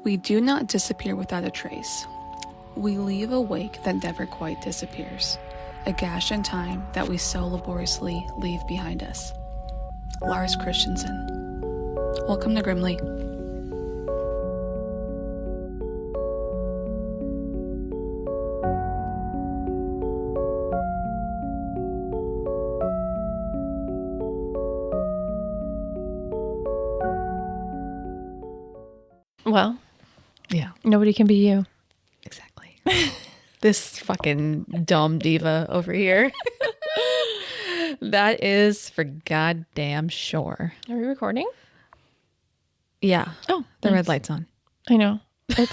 We do not disappear without a trace. We leave a wake that never quite disappears, a gash in time that we so laboriously leave behind us. Lars Christensen. Welcome to Grimly. Well, Yeah, nobody can be you. exactly. This fucking dumb diva over here. That is for goddamn sure. Are we recording? Yeah. Oh, The nice. red light's on. I know.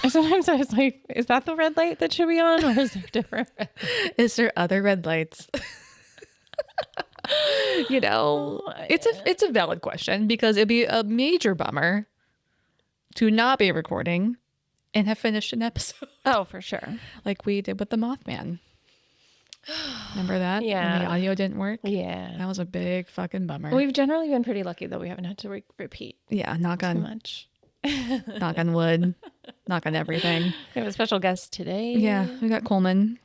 Sometimes I was like, is that the red light that should be on, or is there different? Is there other red lights? You know, it's a valid question because it'd be a major bummer to not be recording and have finished an episode Oh, for sure. like we did with the Mothman. Remember that? Yeah. When the audio didn't work? Yeah. That was a big fucking bummer. We've generally been pretty lucky that we haven't had to repeat Yeah, knock too on much. knock on wood, knock on everything. We have a special guest today. Yeah, we got Coleman,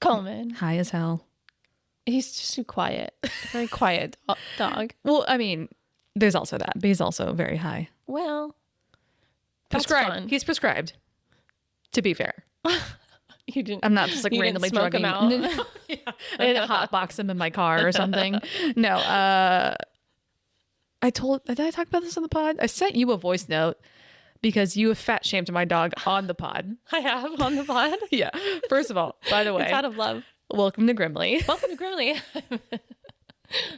Coleman. high as hell. He's just too quiet. Very quiet dog. Well, I mean, there's also that, but he's also very high. Well, that's Prescribed. fun. He's prescribed. To be fair, You didn't. I'm not just like you randomly didn't smoke him drugging. out. Yeah. I didn't hotbox him in my car or something. No. Did I talk about this on the pod? I sent you a voice note because you have fat shamed my dog on the pod. I have on the pod. Yeah. First of all, by the way, It's out of love. welcome to Grimly. Welcome to Grimly.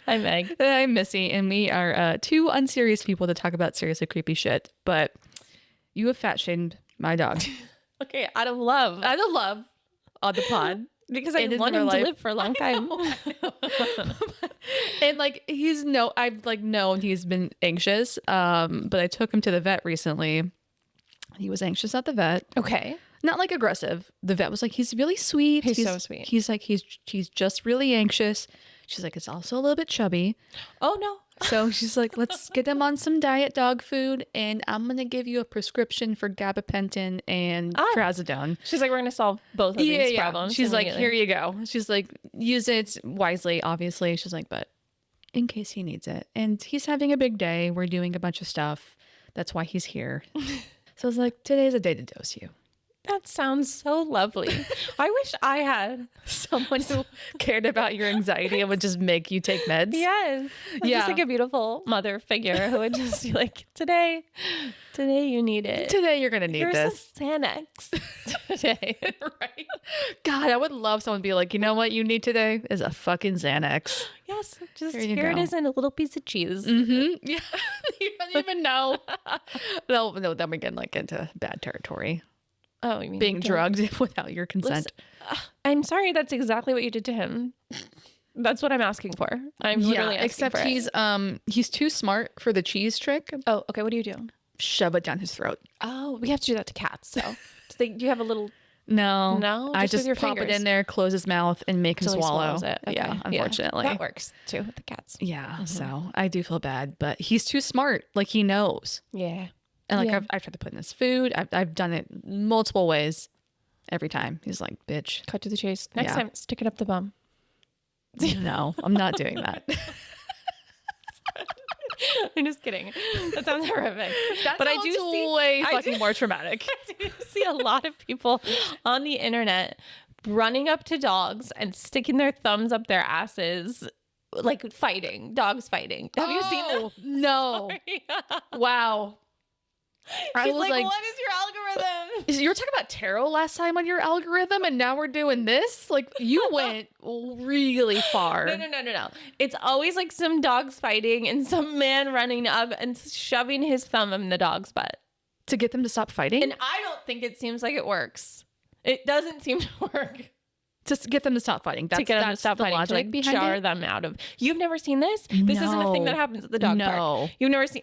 Hi, Meg. I'm Missy, and we are two unserious people to talk about seriously creepy shit. But you have fat shamed my dog Okay, out of love. out of love on the pod. Because I And in want real him to life. live for a long time. And like I've like known he's been anxious. But I took him to the vet recently. He was anxious at the vet. Okay. Not like aggressive. The vet was like, he's really sweet. He's so sweet. He's like, he's just really anxious. She's like, it's also a little bit chubby. Oh, no. So she's like, let's get him on some diet dog food, and I'm gonna give you a prescription for gabapentin and trazodone. She's like, we're going to solve both of these problems. She's like, immediately. here you go. She's like, use it wisely, obviously. She's like, but in case he needs it. And he's having a big day. We're doing a bunch of stuff. That's why he's here. So I was like, today's a day to dose you. That sounds so lovely. I wish I had. Someone who cared about your anxiety and would just make you take meds. Yes. Yeah. Just like a beautiful mother figure who would just be like, today you need it. Today you're gonna need Here's this. some Xanax today. Right? God, I would love someone to be like, you know what you need today is a fucking Xanax. Yes. Just Here you here it go. is in a little piece of cheese. Mm-hmm. Yeah. You don't even know. No, then we get like into bad territory. Oh, you mean Being okay. drugged without your consent. Listen, I'm sorry. That's exactly what you did to him. That's what I'm asking for. I'm literally asking except for it. he's too smart for the cheese trick. Oh, okay. What do you do? Shove it down his throat. Oh, we have to do that to cats. So, do you have a little? No, No? I Just with just your pop it fingers? in there, close his mouth, and make him Till he swallow. swallows it. Okay. Yeah, unfortunately. that works too with the cats. Yeah, so I do feel bad, but he's too smart. Like he knows, Yeah. and like Yeah. I've tried to put in his food. I've done it multiple ways. Every time he's like, "Bitch, Cut to the chase. Next Yeah. time, stick it up the bum. no, I'm not doing that." I'm just kidding. That sounds horrific. But I do see way I fucking do- more traumatic. I do see a lot of people on the internet running up to dogs and sticking their thumbs up their asses, like fighting. Dogs fighting. Have you seen them? No. Wow. I She's was like, like, what is your algorithm? you were talking about tarot last time on your algorithm, and now we're doing this? Like, you went really far. No. It's always like some dogs fighting and some man running up and shoving his thumb in the dog's butt. To get them to stop fighting? And I don't think it seems like it works. It doesn't seem to work. To get them to stop fighting. To get them to stop the fighting, to logic like behind jar it? them out of. You've never seen this? This isn't a thing that No. happens at the dog No. park. You've never seen.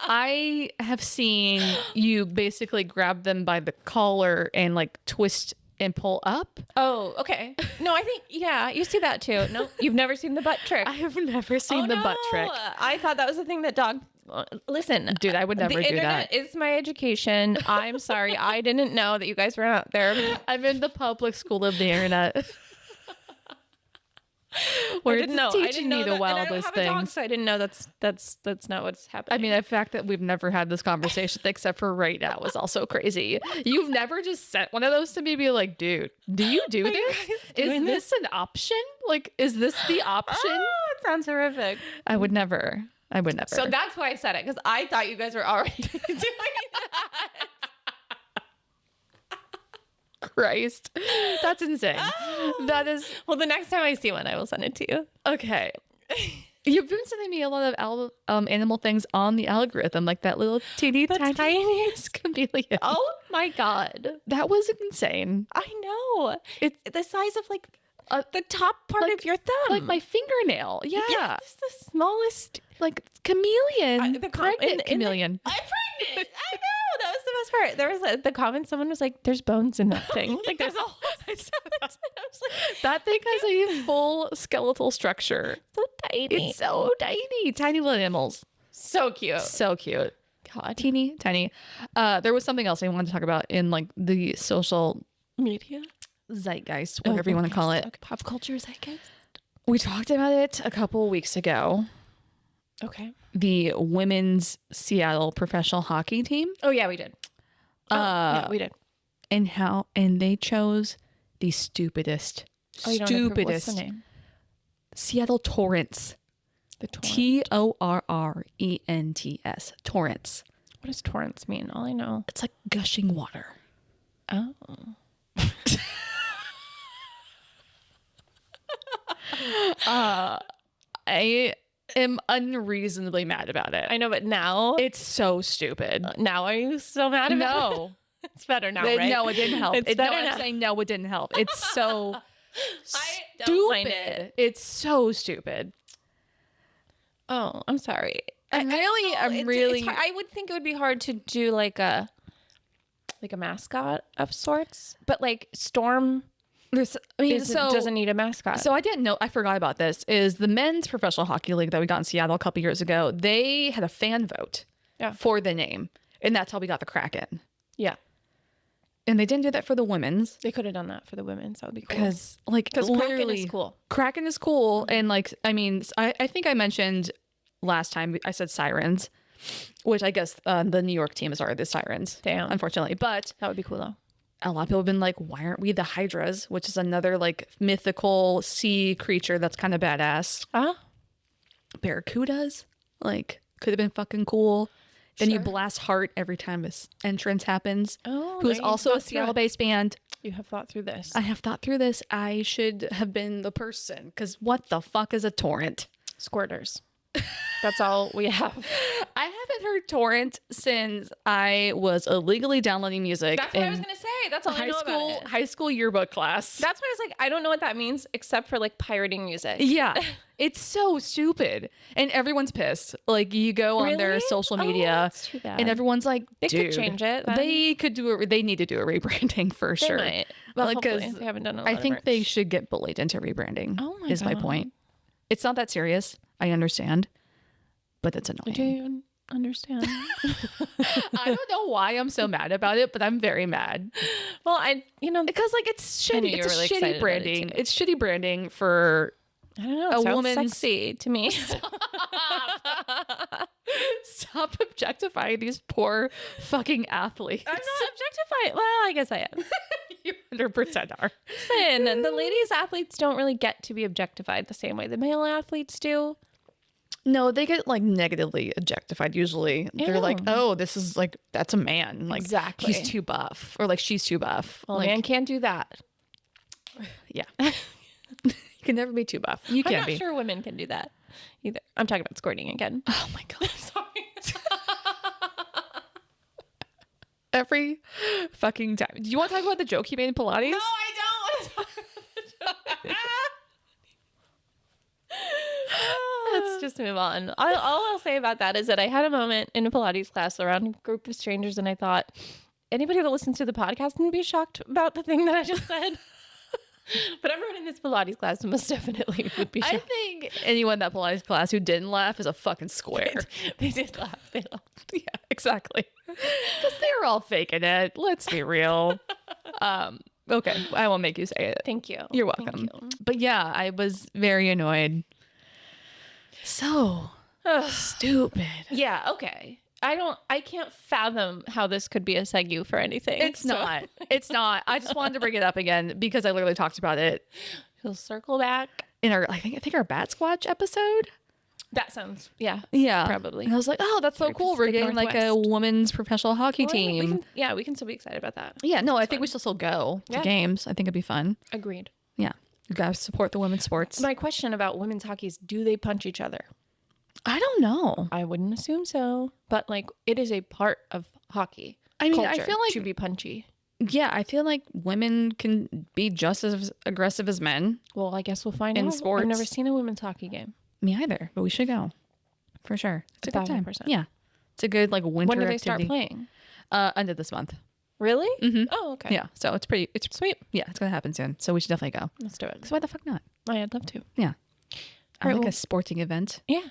I have seen you basically grab them by the collar and like twist and pull up. Oh, okay. No, I think, yeah, you see that too. No, you've never seen the butt trick. I have never seen the butt trick. I thought that was a thing that listen, Dude, I would never the do internet that. is my education. I'm sorry. I didn't know that you guys were out there. I'm in the public school of the internet. Where it's teaching me the wildest I don't have a dog, things. so I didn't know that's not what's happening. I mean, the fact that we've never had this conversation except for right now is also crazy. You've never just sent one of those to me and be like, dude, do you do Are you this? guys Is doing this an option? Like, is this the option? Oh, it sounds horrific. I would never. So that's why I said it, because I thought you guys were already doing that. Christ. That's insane. That is Well, the next time I see one, I will send it to you. okay. You've been sending me a lot of animal things on the algorithm, like that little teeny tiny chameleon. Oh my God. That was insane. I know. It's The size of like the top part of your thumb. like my fingernail. Yeah. Yeah, it's the smallest. Like chameleon. The pregnant chameleon. I'm pregnant. I know. That was the best part. There was the comment. Someone was like, "There's bones in that thing." Like there's a whole. I was like, That thing has a full skeletal structure. so tiny. It's so tiny. Tiny little animals. so cute. So cute. God. Teeny tiny. There was something else I wanted to talk about in like the social Media. zeitgeist, whatever you want to call it. Okay. Pop culture zeitgeist. We talked about it a couple weeks ago. Okay. The women's Seattle professional hockey team. Oh yeah, we did. Yeah, we did. And they chose the stupidest, What's the name? Seattle Torrents. The torrent. Torrents. Torrents. What does torrents mean? All I know. It's like gushing water. Oh. I am unreasonably mad about it. I know, but now It's so stupid. now are you so mad about it? No. It's better now, It- right? No, it didn't help. It's No, better I'm now. saying no, it didn't help. It's so I don't mind stupid. it. It's so stupid. Oh, I'm sorry. I'm really. It's hard. I would think it would be hard to do like a mascot of sorts, but like Storm doesn't need a mascot. So I didn't know. I forgot about this. Is the men's professional hockey league that we got in Seattle a couple years ago? They had a fan vote for the name, and that's how we got the Kraken. yeah, And they didn't do that for the women's they could have done that for the women's. That would be cool. because Kraken literally is cool. Kraken is cool, and like I mean, I think I mentioned last time I said Sirens, which I guess the New York team is already the Sirens. Damn. Unfortunately, but That would be cool though. a lot of people have been like, why aren't we the Hydras, which is another like mythical sea creature that's kind of badass. Barracudas, like, could have been fucking cool. Then you blast Heart every time his entrance happens. Oh, who's now you've also a thought through it. Seattle-based band. You have thought through this. I have thought through this. I should have been the person, because what the fuck is a torrent? Squirters. That's all we have. I haven't heard torrent since I was illegally downloading music. That's what I was gonna say. That's all I know about it. High school yearbook class. That's why I was like, I don't know what that means except for like pirating music. Yeah, it's so stupid, and everyone's pissed. Like you go on their Really? social Oh, media, that's too bad. and everyone's like, They could "Dude, change it then. They could do it. They need to do a rebranding for They sure. might. Well, Like, 'cause hopefully they haven't done a lot I of think merch. they should get bullied into rebranding. Oh my is my God. point. It's not that serious. I understand, but it's annoying. Do you understand? I don't know why I'm so mad about it, but I'm very mad Well, because like it's I knew shitty. you It's were really a shitty excited about it, branding. too. It's shitty branding for I don't know. A It sounds woman's- sexy to me. Stop objectifying these poor fucking athletes. I'm not objectifying. Well, I guess I am. You 100% are. Listen, the ladies athletes don't really get to be objectified the same way the male athletes do. No, they get like negatively objectified usually. They're like, oh, this is like, that's a man. Like, Exactly. he's too buff. Or like, she's too buff. Well, like, man can't do that. yeah. You can never be too buff. You I'm can't not be. sure women can do that either. I'm talking about squirting again. Oh my God. Sorry. Every fucking time. Do you want to talk about the joke he made in Pilates? No, I don't want to talk about the joke. Let's just move on. All I'll say about that is that I had a moment in a Pilates class around a group of strangers, and I thought, anybody that listens to the podcast can be shocked about the thing that I just said. But everyone in this Pilates class most definitely would be I shocked. think anyone that Pilates class who didn't laugh is a fucking square. They did laugh. They laughed. Yeah, exactly. Because they were all faking it. Let's be real. Okay, I won't make you say it. Thank you. You're welcome. Thank you. But yeah, I was very annoyed. So stupid. Yeah, okay. I can't fathom how this could be a segue for anything. It's not. It's not. I just wanted to bring it up again because I literally talked about it We'll circle back. in our I think our Bat Squatch episode. That sounds, yeah. Yeah. Probably. And I was like, oh, that's so Very cool. We're Pacific getting like a Northwest. women's professional hockey Well, team. we can still be excited about that. Yeah, no, I think we should still go to Yeah. games. I think it'd be fun. Agreed. Yeah. You guys support the women's sports. My question about women's hockey is, do they punch each other? I don't know. I wouldn't assume so, but like it is a part of hockey. I mean, I culture feel like to be punchy. Yeah, I feel like women can be just as aggressive as men. Well, I guess we'll find In out. sports. I've never seen a women's hockey game. Me either, but we should go. For sure. It's a good time. 1,000%. Yeah. It's a good like winter When do they activity. start playing? End of this month. Really? Mhm. Oh, okay. Yeah. So it's sweet. Yeah, it's gonna happen soon. So we should definitely go. Let's do it. So why the fuck not? I'd love to. Yeah. I All right, like well- a sporting event. Yeah.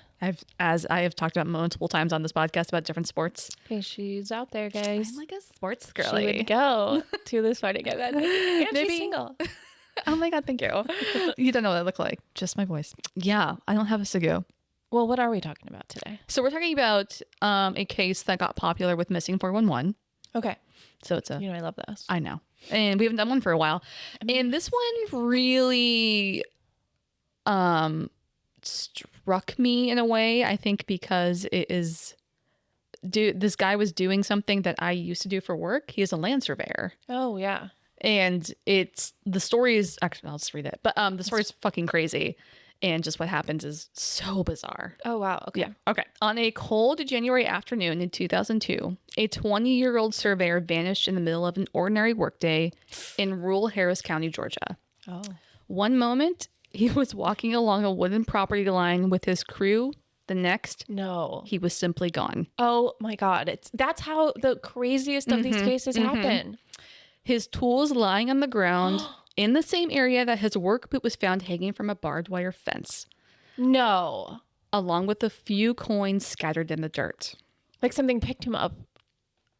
As I have talked about multiple times on this podcast about different sports. Okay, she's out there, guys. I'm like a sports She girly. would go to this sporting event. And Maybe- she's single. Oh my god, thank you. You don't know what I look like. Just my voice. Yeah, I don't have a Segu. Well, what are we talking about today? So we're talking about a case that got popular with Missing 411. Okay. So it's a You know, I love this. I know. And we haven't done one for a while. And this one really struck me in a way, I think, because it is this guy was doing something that I used to do for work. He is a land surveyor. Oh, yeah. And the story is actually I'll just read it. But the story is fucking crazy. And just what happens is so bizarre. Oh, wow. Okay. Yeah. Okay. On a cold January afternoon in 2002, a 20-year-old surveyor vanished in the middle of an ordinary workday in rural Harris County, Georgia. Oh. One moment, he was walking along a wooden property line with his crew. The next, No. he was simply gone. Oh, my God. That's how the craziest of these cases happen. His tools lying on the ground in the same area that his work boot was found hanging from a barbed wire fence, No. along with a few coins scattered in the dirt. Like something picked him up.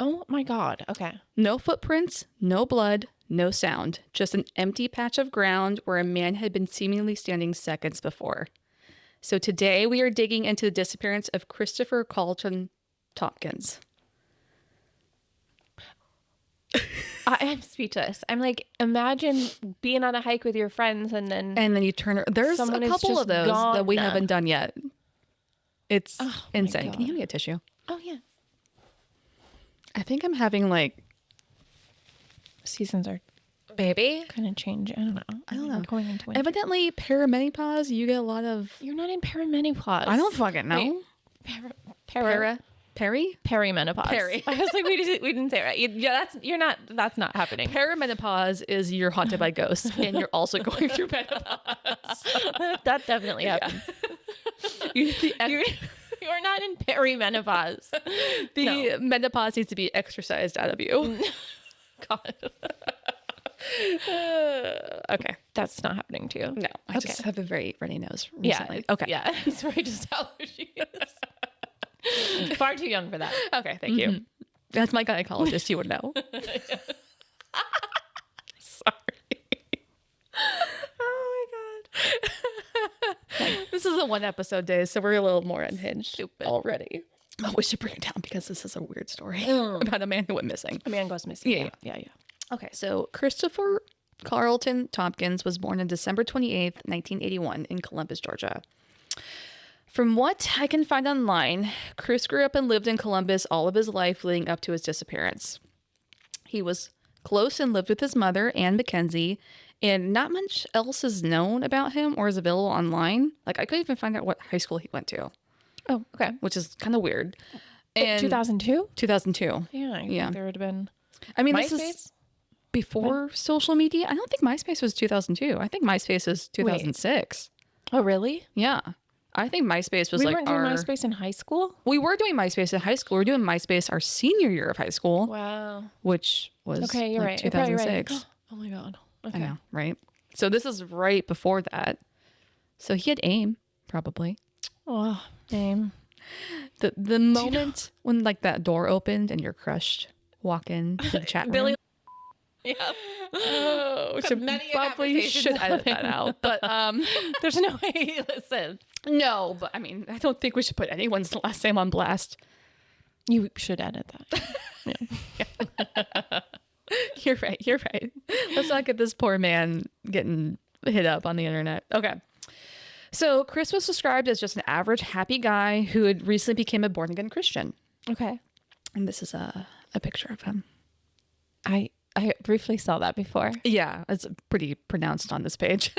Oh, my God. Okay. No footprints, no blood, no sound. Just an empty patch of ground where a man had been seemingly standing seconds before. So today we are digging into the disappearance of Christopher Carlton Thompkins. I am speechless. I'm like, imagine being on a hike with your friends and then And then you turn. There's Someone a is couple just of those that we gone. haven't done yet. It's my insane. Can you God. hand me a tissue? oh yeah, I think I'm having like seasons are baby. kind of change. I don't know. I don't know. We're going into winter. Evidently, perimenopause. You get a lot of. You're not in perimenopause. I don't fucking know. Wait, perimenopause. Peri. I was like, we didn't say it right. Yeah, that's not happening. Perimenopause is you're haunted by ghosts, and you're also going through menopause. That definitely happens. You're not in perimenopause. The menopause needs to be exercised out of you. God, Okay. that's not happening to you. No, I just have a very runny nose recently. Yeah. Okay. Yeah. It's very just allergies. Far too young for that. Okay. Thank you. That's my gynecologist. You would know. Sorry. Oh my god. This is a one episode day, so we're a little more unhinged Stupid. already. Oh, we should bring it down because this is a weird story about a man who went missing. A man goes missing. Yeah. Yeah. Okay, so Christopher Carlton Thompkins was born on December 28th, 1981 in Columbus, Georgia. From what I can find online, Chris grew up and lived in Columbus all of his life leading up to his disappearance. He was close and lived with his mother, Ann Mackenzie, and not much else is known about him or is available online. Like, I couldn't even find out what high school he went to, Oh, okay. which is kind of weird. And 2002? 2002. Yeah. I Yeah. think there would have been I mean, this is MySpace? before social media. I don't think MySpace was 2002. I think MySpace is 2006. Oh, really? Yeah. I think MySpace was We like weren't doing MySpace in high school? We were doing MySpace in high school. We were doing MySpace our senior year of high school, Wow. which was Okay, you're like right. You're probably right. 2006. Oh my God. I Okay. know, right? So this is right before that. So he had AIM, probably. Oh, name. The moment when like that door opened and your crush walk in to the chat room. Billy. Yeah. Oh, so Many probably should conversations edit that out. But there's no way he listens. no, but I mean, I don't think we should put anyone's last name on blast. You should edit that. You're right. Let's not get this poor man getting hit up on the internet. Okay. So Chris was described as just an average, happy guy who had recently became a born-again Christian. Okay. And this is a picture of him. I briefly saw that before. Yeah, it's pretty pronounced on this page.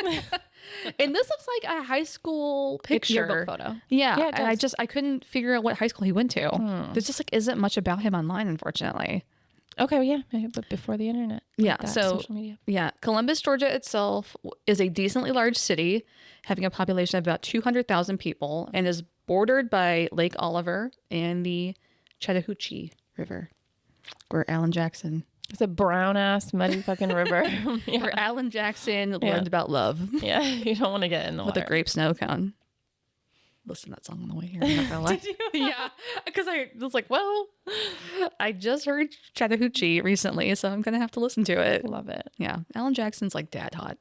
And this looks like a high school picture. Yearbook photo. Yeah, Yeah, it and does. I couldn't figure out what high school he went to. There's just like isn't much about him online, unfortunately. Okay, well, yeah, but before the internet. Yeah, Like that, so social media. yeah, Columbus, Georgia itself is a decently large city, having a population of about 200,000 people, and is bordered by Lake Oliver and the Chattahoochee River, where Alan Jackson, It's a brown ass muddy fucking river. Yeah. where Alan Jackson learned about love Yeah, you don't want to get in the with water. a grape snow cone. Listen to that song on the way here. I'm not gonna lie. Did you? Yeah, because I was like, well, I just heard Chattahoochee recently, so I'm gonna have to listen to it. Love it. Yeah, Alan Jackson's like dad hot.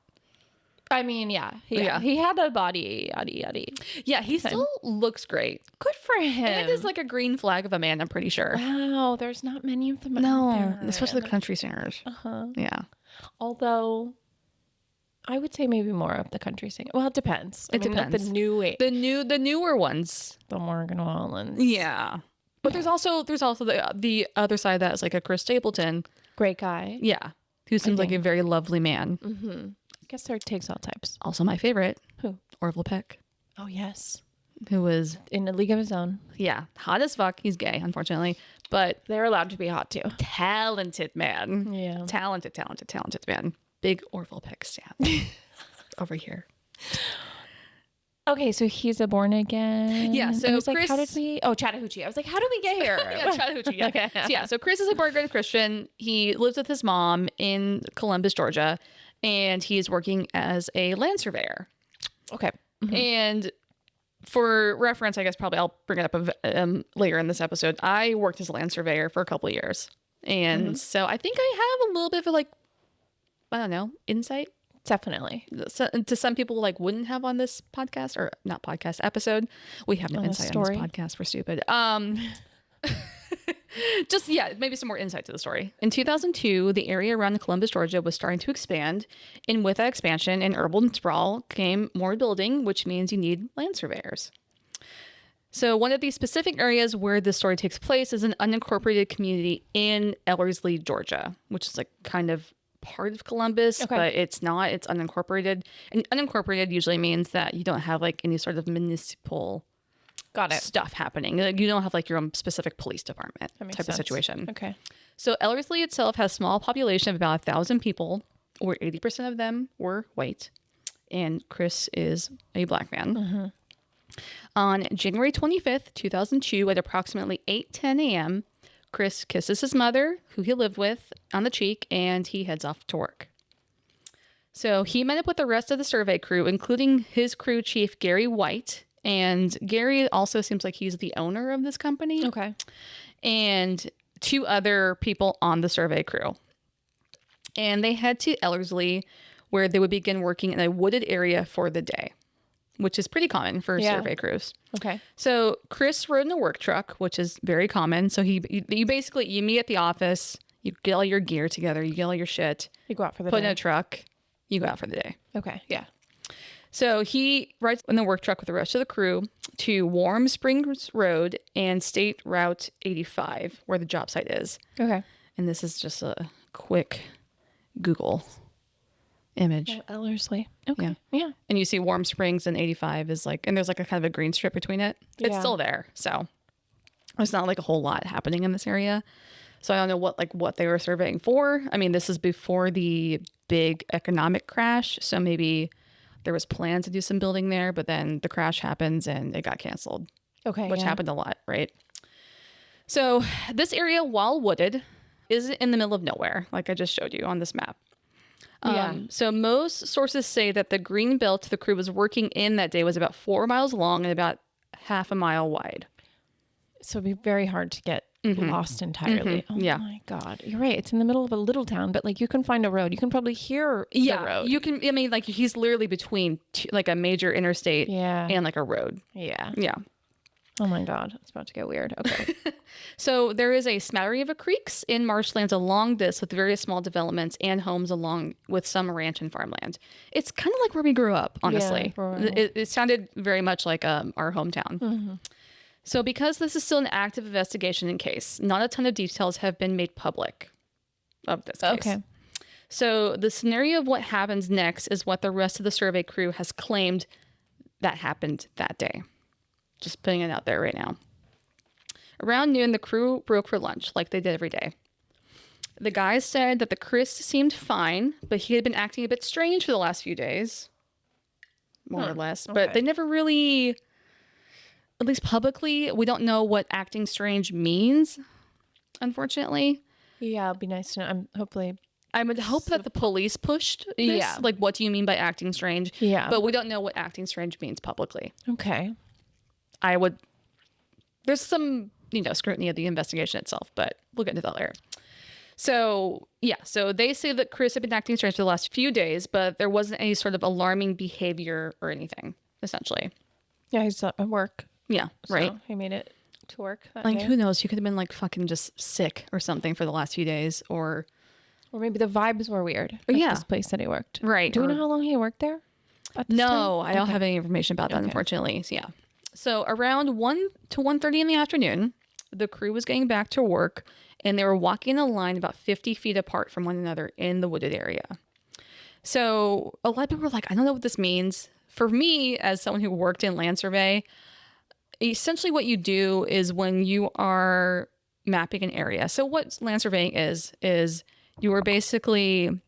I mean, yeah. Yeah. He had a body, yaddy. Yeah, he still looks great. Good for him. And is like a green flag of a man, I'm pretty sure. Wow, there's not many of them out No, there. especially the country singers. Uh-huh. Yeah, Although, I would say maybe more of the country singer. Well, it depends. It Like depends. the new wave. the newer ones. The Morgan Wallens. Yeah, but there's also the other side of that is like a Chris Stapleton. Great guy. Yeah, who seems like a very lovely man. Mm-hmm. I guess there takes all types. Also, my favorite, Who? Orville Peck, Oh, yes. who was In a league of his own. hot as fuck. He's gay, unfortunately, but They're allowed to be hot, too. talented man. Yeah. Talented man. Big Orville Peck stan over here. Okay, so he's a born again. Yeah, so I was like, how Chris- did we? Oh, Chattahoochee. I was like, how did we get here? Yeah, Chattahoochee. Yeah. Okay. So Chris is a born-again Christian. He lives with his mom in Columbus, Georgia, and he's working as a land surveyor. Okay. And for reference, I guess probably I'll bring it up later in this episode. I worked as a land surveyor for a couple of years, and so I think I have a little bit of like, I don't know, insight. Definitely. So, to some people like wouldn't have on this podcast or not podcast episode. We have no insight on this podcast. We're stupid. Just maybe some more insight to the story. In 2002, the area around Columbus, Georgia was starting to expand, and with that expansion and urban sprawl came more building, which means you need land surveyors. So one of the specific areas where this story takes place is an unincorporated community in Ellerslie, Georgia, which is like kind of part of Columbus, but it's not. It's unincorporated. And unincorporated usually means that you don't have like any sort of municipal stuff happening. Like, you don't have like your own specific police department type of situation. Okay. So Ellerslie itself has a small population of about 1,000 people, where 80% of them were white. And Chris is a black man. On January 25th, 2002, at approximately 8:10 a.m., Chris kisses his mother, who he lived with, on the cheek, and he heads off to work. So he met up with the rest of the survey crew, including his crew chief, Gary White. And Gary also seems like he's the owner of this company. Okay. And 2 other people on the survey crew. And they head to Ellerslie, where they would begin working in a wooded area for the day, which is pretty common for survey crews. Okay. So Chris rode in a work truck, which is very common. So you meet at the office, you get all your gear together, you get all your shit, You go out for the put day. in a truck, you go out for the day. Okay. Yeah. So he rides in the work truck with the rest of the crew to Warm Springs Road and State Route 85, where the job site is. Okay. And this is just a quick Google image. Oh, Ellerslie. Okay. Yeah. And you see Warm Springs and 85 is like, and there's like a kind of a green strip between it. It's Yeah. still there. So there's not like a whole lot happening in this area. So I don't know what they were surveying for. I mean, this is before the big economic crash. So maybe there was plans to do some building there, but then the crash happens and it got canceled, Okay. which happened a lot, right? So this area, while wooded, is in the middle of nowhere, like I just showed you on this map. So most sources say that the green belt the crew was working in that day was about 4 miles long and about half a mile wide. So it'd be very hard to get lost entirely. Oh my God. You're right. It's in the middle of a little town, but like you can find a road. You can probably hear the road. You can, I mean, like he's literally between like a major interstate and like a road. Yeah. Yeah. Oh my God. It's about to get weird. Okay. So there is a smattering of creeks in marshlands along this with various small developments and homes along with some ranch and farmland. It's kind of like where we grew up, honestly. Yeah, it sounded very much like our hometown. So because this is still an active investigation in case, not a ton of details have been made public of this case. Okay. So the scenario of what happens next is what the rest of the survey crew has claimed that happened that day. Just putting it out there right now. Around noon, the crew broke for lunch, like they did every day. The guys said that the Chris seemed fine, but he had been acting a bit strange for the last few days. More or less. But they never really, at least publicly, we don't know what acting strange means, unfortunately. Yeah, it'd be nice to know. I would hope that the police pushed this. Yeah. Like, what do you mean by acting strange? Yeah. But we don't know what acting strange means publicly. Okay. There's some, scrutiny of the investigation itself, but we'll get into that later. So, so they say that Chris had been acting strange for the last few days, but there wasn't any sort of alarming behavior or anything, essentially. Yeah, he's at work. Yeah, right. So he made it to work that Like, day. who knows? He could have been, like, fucking just sick or something for the last few days, or maybe the vibes were weird at this place that he worked. Right. Do we know how long he worked there? No, I don't have any information about that, unfortunately. So, yeah. So around 1 to 1:30 in the afternoon, the crew was getting back to work, and they were walking in a line about 50 feet apart from one another in the wooded area. So a lot of people were like, I don't know what this means. For me, as someone who worked in land survey, essentially what you do is when you are mapping an area. So what land surveying is you are basically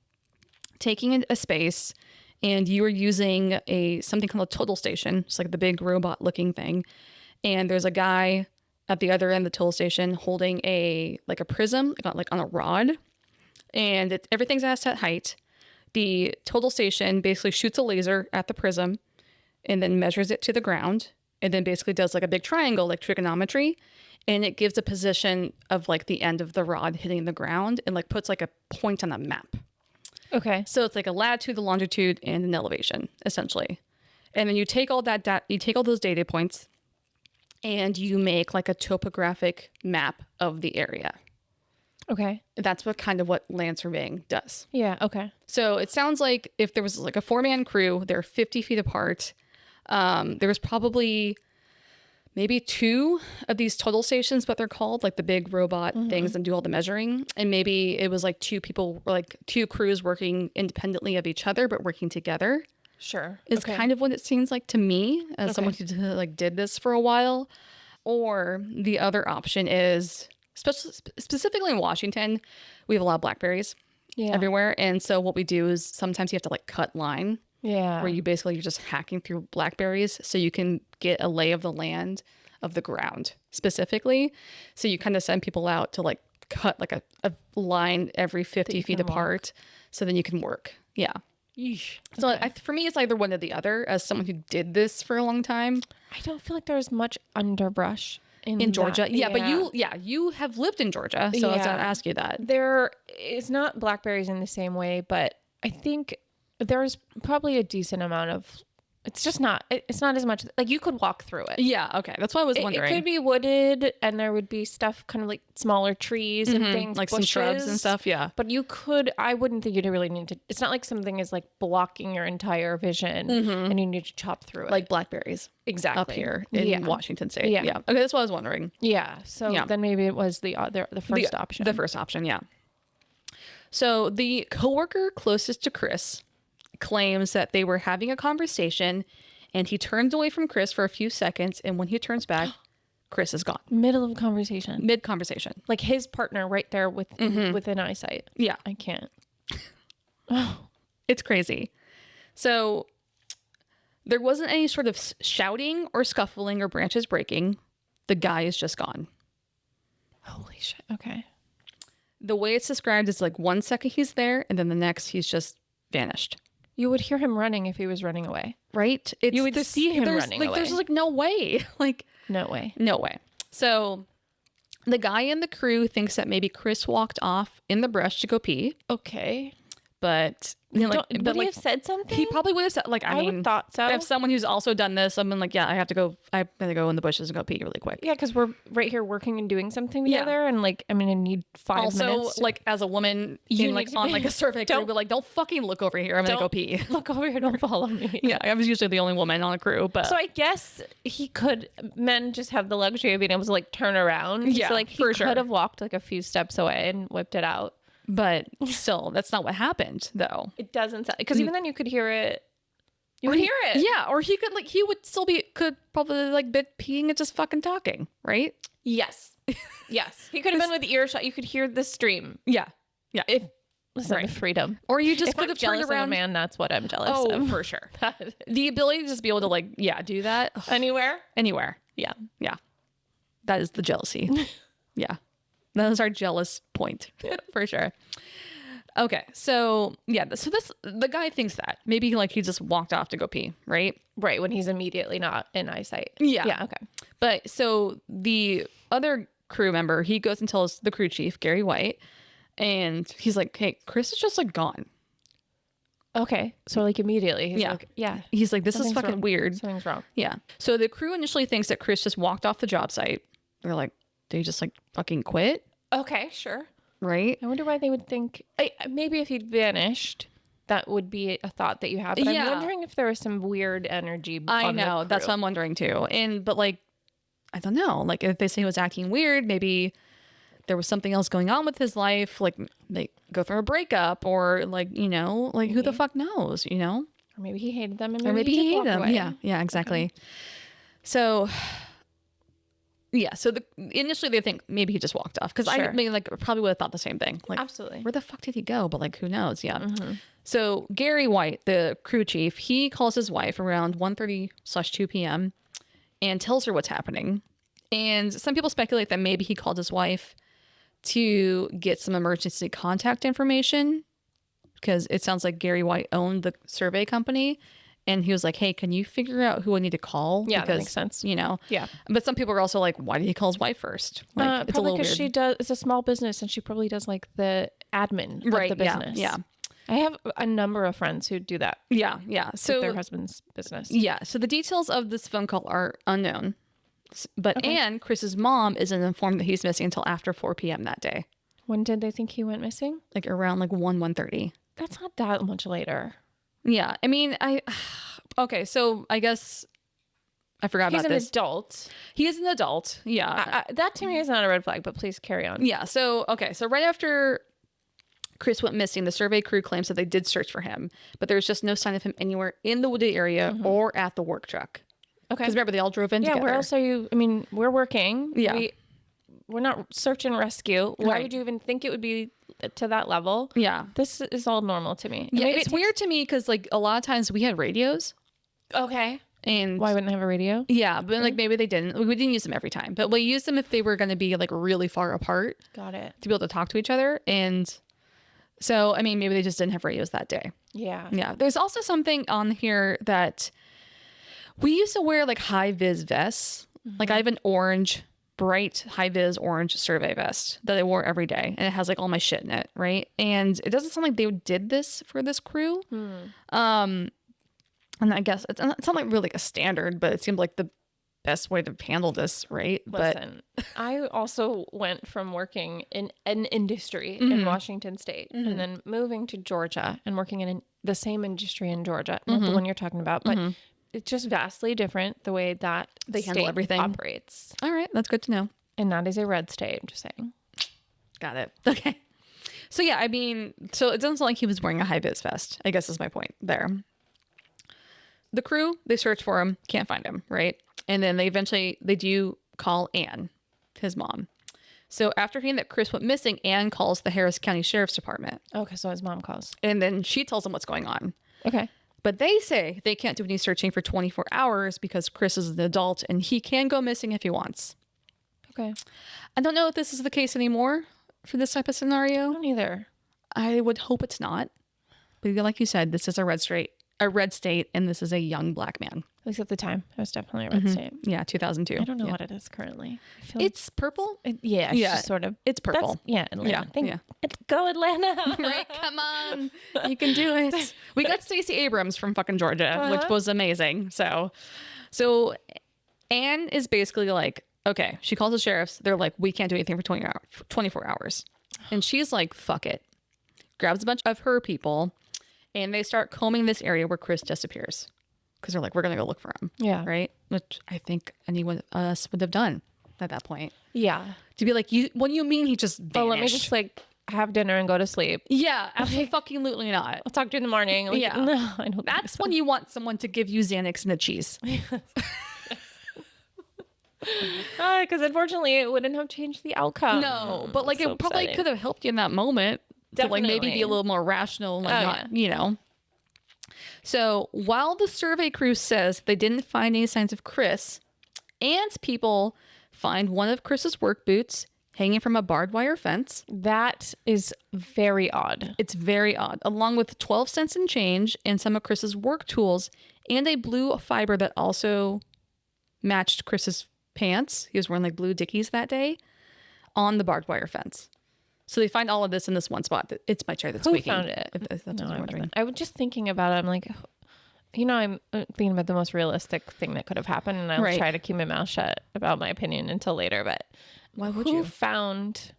taking a space and you are using something called a total station. It's like the big robot looking thing. And there's a guy at the other end of the total station holding a prism, like on a rod. And everything's at a set height. The total station basically shoots a laser at the prism and then measures it to the ground. And then basically does like a big triangle, like trigonometry. And it gives a position of like the end of the rod hitting the ground and like puts like a point on the map. Okay. So it's like a latitude, a longitude, and an elevation, essentially. And then you take all those data points and you make like a topographic map of the area. Okay. That's what land surveying does. Yeah. Okay. So it sounds like if there was like a 4-man crew, they're 50 feet apart. There was probably maybe 2 of these total stations, what they're called, like the big robot things that do all the measuring. And maybe it was like 2 people, like 2 crews working independently of each other, but working together. Sure. Is kind of what it seems like to me as someone who did this for a while. Or the other option is, specifically in Washington, we have a lot of blackberries everywhere. And so what we do is sometimes you have to like cut line. Yeah. Where you're just hacking through blackberries so you can get a lay of the land of the ground specifically. So you kind of send people out to like cut like a line every 50 feet apart so then you can work. Yeah. Yeesh. So for me, it's either one or the other. As someone who did this for a long time. I don't feel like there's much underbrush in Georgia. But you have lived in Georgia. So I was going to ask you that. There is not blackberries in the same way, but I think there's probably a decent amount of, it's not as much, like you could walk through it. Yeah. Okay. That's what I was wondering. It could be wooded and there would be stuff kind of like smaller trees and things, like bushes, some shrubs and stuff. Yeah. But I wouldn't think you'd really need to, it's not like something is like blocking your entire vision and you need to chop through it. Like blackberries. Exactly. Up here in Washington State. Yeah. Okay. That's what I was wondering. Yeah. So then maybe it was the first option. The first option. Yeah. So the coworker closest to Chris claims that they were having a conversation and he turns away from Chris for a few seconds, and when he turns back, Chris is gone. Middle of conversation. Mid-conversation. Like his partner right there within eyesight. Yeah. I can't. It's crazy. So there wasn't any sort of shouting or scuffling or branches breaking. The guy is just gone. Holy shit. Okay. The way it's described is like 1 second he's there, and then the next he's just vanished. You would hear him running if he was running away. Right? You would see him running away. There's like no way. Like No way. no way. So the guy in the crew thinks that maybe Chris walked off in the brush to go pee, Okay. but you know, Would he have said something? he probably would have said, like, I would mean, thought so. if someone who's also done this, I'm like, yeah, I have to go in the bushes and go pee really quick. Yeah, because we're right here working and doing something Yeah. together, and like, I mean, I need 5 Also, minutes. like as a woman, You like need to on be- like a survey crew, Don't- but like, don't fucking look over here. I'm gonna go pee. Look over here, don't follow me. Yeah, I was usually the only woman on a crew, but So I guess men just have the luxury of being able to like turn around. Yeah, so like he for could sure. have walked like a few steps away and whipped it out. but still, that's not what happened though. It doesn't sound, because even then you could hear it. You would hear it. Yeah, or he would still could probably like be peeing and just fucking talking, right? Yes. Yes. He could have been with earshot. You could hear the stream. Yeah, yeah. If listen, Right. freedom. Or you just If could I'm have jealous turned of a around. man, that's what I'm jealous Oh, of. for sure. The ability to just be able to like, yeah, do that Anywhere? anywhere. Yeah. Yeah, that is the jealousy. Yeah, that is our jealous point for sure. Okay, so yeah, the guy thinks that maybe like he just walked off to go pee, right? Right, when he's immediately not in eyesight. Yeah. Yeah, okay. But so the other crew member, he goes and tells the crew chief, Gary White, and he's like, hey, Chris is just like gone. Okay. So like immediately he's Yeah. like, yeah, He's like, this is something's fucking wrong. weird. Something's wrong. Yeah. So the crew initially thinks that Chris just walked off the job site. They're like, did he just like fucking quit? Okay, sure. Right? I wonder why they would think maybe if he'd vanished, that would be a thought that you have. But Yeah. I'm wondering if there was some weird energy. I on the know. That's crew. what I'm wondering too. But like, I don't know. Like if they say he was acting weird, maybe there was something else going on with his life. Like they go through a breakup or like, you know, like who the fuck knows, you know? Or maybe he hated them, and Or maybe did he walk hated them. away. Yeah. Yeah, exactly. So yeah, so initially they think maybe he just walked off because I Sure. mean, like probably would have thought the same thing. Like, Absolutely. where the fuck did he go? But like, who knows? Yeah. So Gary White, the crew chief, he calls his wife around 1:30/2 p.m. and tells her what's happening. And some people speculate that maybe he called his wife to get some emergency contact information because it sounds like Gary White owned the survey company. And he was like, hey, can you figure out who I need to call? Yeah, because, that makes sense. You know? Yeah. But some people are also like, why did he call his wife first? Like, it's a Probably little because weird. it's a small business, and she probably does like the admin Right, of the yeah, business. yeah. I have a number of friends who do that. Yeah, yeah. With So their husband's business. yeah, so the details of this phone call are unknown. But Anne, Chris's mom, isn't informed that he's missing until after 4 p.m. that day. When did they think he went missing? Like around like 1:30. That's not that much later. Yeah, I mean, okay, so I guess I forgot He's about an this. adult. He is an adult. Yeah. That to me is not a red flag, but please carry on. Yeah. So, okay. So right after Chris went missing, the survey crew claims that they did search for him, but there's just no sign of him anywhere in the wooded area or at the work truck. Okay. Because remember, they all drove in Yeah, together. where else are you? I mean, we're working. Yeah. We're not search and rescue. Why Right. would you even think it would be to that level? Yeah. This is all normal to me. Yeah. Maybe It's weird to me because like a lot of times we had radios Okay. and Why wouldn't I have a radio? yeah, but like maybe they didn't. We didn't use them every time, but we used them if they were going to be like really far apart Got it. to be able to talk to each other. And so, I mean, maybe they just didn't have radios that day. Yeah. Yeah. There's also something on here that we used to wear like high vis vests. Like I have an orange, bright high vis orange survey vest that I wore every day. And it has like all my shit in it. Right. And it doesn't sound like they did this for this crew. And I guess it's not like really a standard, but it seemed like the best way to handle this. Right. Listen, I also went from working in an industry in Washington State and then moving to Georgia and working in the same industry in Georgia, not the one you're talking about, but it's just vastly different the way that They handle state everything. operates. All right. That's good to know. And that is a red state, I'm just saying. Got it. Okay. So yeah, I mean, so it doesn't sound like he was wearing a high vis vest, I guess is my point there. The crew, they search for him, can't find him, right? And then they do call Anne, his mom. So after hearing that Chris went missing, Anne calls the Harris County Sheriff's Department. Okay, so his mom calls. And then she tells them what's going on. Okay. But they say they can't do any searching for 24 hours because Chris is an adult and he can go missing if he wants. Okay. I don't know if this is the case anymore for this type of I scenario. don't either. I would hope it's not. But like you said, this is a red state, and this is a young black man. At least at the time, it was definitely a red state. Yeah, 2002. I don't know Yeah. what it is currently. I feel It's purple. yeah, it's just sort of. It's purple. Atlanta. Yeah. Go Atlanta. Right, come on, you can do it. We got Stacey Abrams from fucking Georgia, which was amazing. So Anne is basically like, okay, she calls the sheriffs. They're like, we can't do anything for 24 hours. And she's like, fuck it. Grabs a bunch of her people, and they start combing this area where Chris disappears. Because they're like, we're going to go look for him. Yeah. Right? Which I think anyone of us would have done at that point. Yeah. To be like, what do you mean he just vanished? Well, let me just like have dinner and go to sleep. Yeah, absolutely not. I'll talk to you in the morning. Like, Yeah. No, I don't think That's so. when you want someone to give you Xanax and a cheese. Because unfortunately, it wouldn't have changed the outcome. No, but like So it probably upsetting. could have helped you in that moment to like maybe Definitely. be a little more rational, like Oh, not, you know. So while the survey crew says they didn't find any signs of Chris, Anne's people find one of Chris's work boots hanging from a barbed wire fence. That is very odd. It's very odd, along with 12 cents in change and some of Chris's work tools and a blue fiber that also matched Chris's pants. He was wearing like blue Dickies that day on the barbed wire fence. So they find all of this in this one spot. It's my chair that's Who squeaking. found it? If that's what No, you're I wondering. wasn't. I was just thinking about it. I'm like, I'm thinking about the most realistic thing that could have happened, and I'll Right. try to keep my mouth shut about my opinion until later. But Why would who you? found?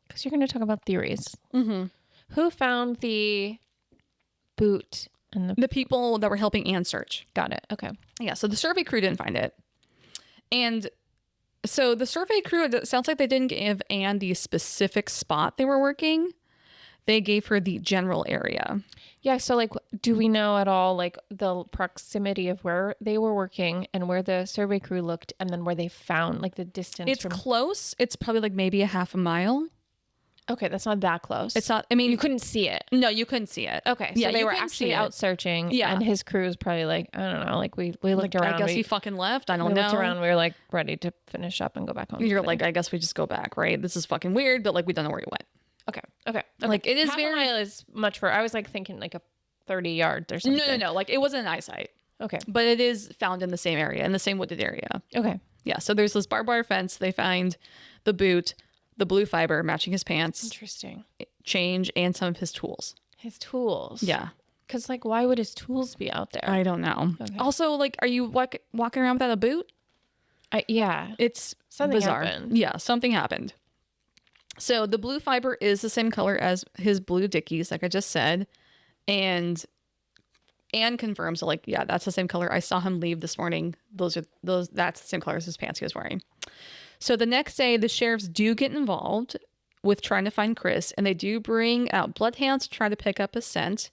Because you're going to talk about theories. Mm-hmm. Who found the boot and the? The people that were helping Anne search. Got it. Okay. Yeah, so the survey crew didn't find it. And so the survey crew, it sounds like they didn't give Anne the specific spot they were working. They gave her the general area. Yeah. So, like, do we know at all, like, the proximity of where they were working and where the survey crew looked, and then where they found, like, the distance? It's close. It's probably like maybe a half a mile. Okay, that's not that close. It's not, I mean, You couldn't see it. no, you couldn't see it. Okay, so Yeah, they you were couldn't actually see it. out searching. Yeah. And his crew was probably like, I don't know, like we looked around. I guess we, he fucking left. I don't we know. looked around. We were like ready to finish up and go back home. You're together. like, I guess we just go back, right? This is fucking weird, but like we don't know where he went. Okay. Like, it is Half very- a mile is much for. I was like thinking like a 30 yards or something. No. Like it wasn't an eyesight, Okay. but it is found in the same area, in the same wooded area. Okay. Yeah. So there's this barbed wire fence. They find the boot, the blue fiber matching his pants, Interesting. change, and some of his tools. His tools. Yeah. Because like, why would his tools be out there? I don't know. Okay. Also, like, are you walking around without a boot? Yeah. It's Something bizarre. happened. Yeah, something happened. So the blue fiber is the same color as his blue Dickies, like I just said. And Anne confirms that, like, yeah, that's the same color. I saw him leave this morning. That's the same color as his pants he was wearing. So the next day, the sheriffs do get involved with trying to find Chris, and they do bring out bloodhounds to try to pick up his scent,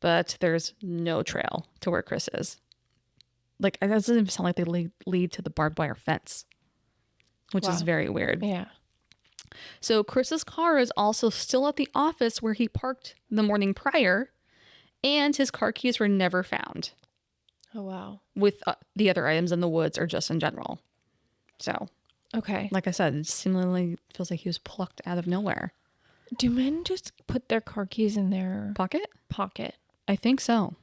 but there's no trail to where Chris is. Like, it doesn't even sound like they lead to the barbed wire fence, which is Wow. very weird. Yeah. So Chris's car is also still at the office where he parked the morning prior, and his car keys were never found Oh wow. with the other items in the woods or just in general. So, Okay. like I said, it similarly feels like he was plucked out of nowhere. Do men just put their car keys in their Pocket? pocket? I think so.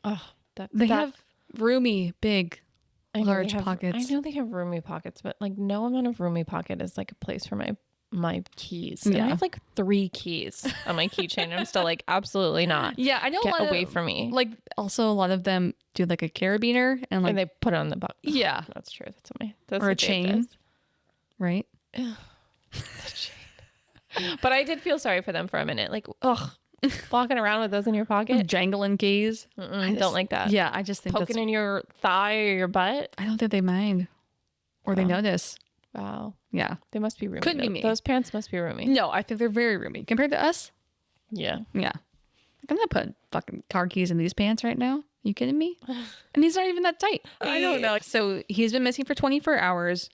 Oh, They have roomy, big, I know they large have- pockets. I know they have roomy pockets, but like no amount of roomy pocket is like a place for my keys. And Yeah. I have like 3 keys on my keychain. I'm still like, absolutely not. Yeah, I know Get a lot away of, from me. Like, also a lot of them do like a carabiner and like, And they put it on the butt. yeah, That's true. That's what that's or a what Dave chain, does. right? But I did feel sorry for them for a minute. Like, ugh, walking around with those in your pocket. Jangling keys. I don't like that. Yeah, I just think Poking in your thigh or your butt. I don't think they mind or they Oh. notice. Wow. Yeah. They must be roomy. Couldn't be though. me. Those pants must be roomy. No, I think they're very roomy compared to us. Yeah. Yeah. I'm not putting fucking car keys in these pants right now. You kidding me? And these aren't even that tight. I don't know. So he's been missing for 24 hours,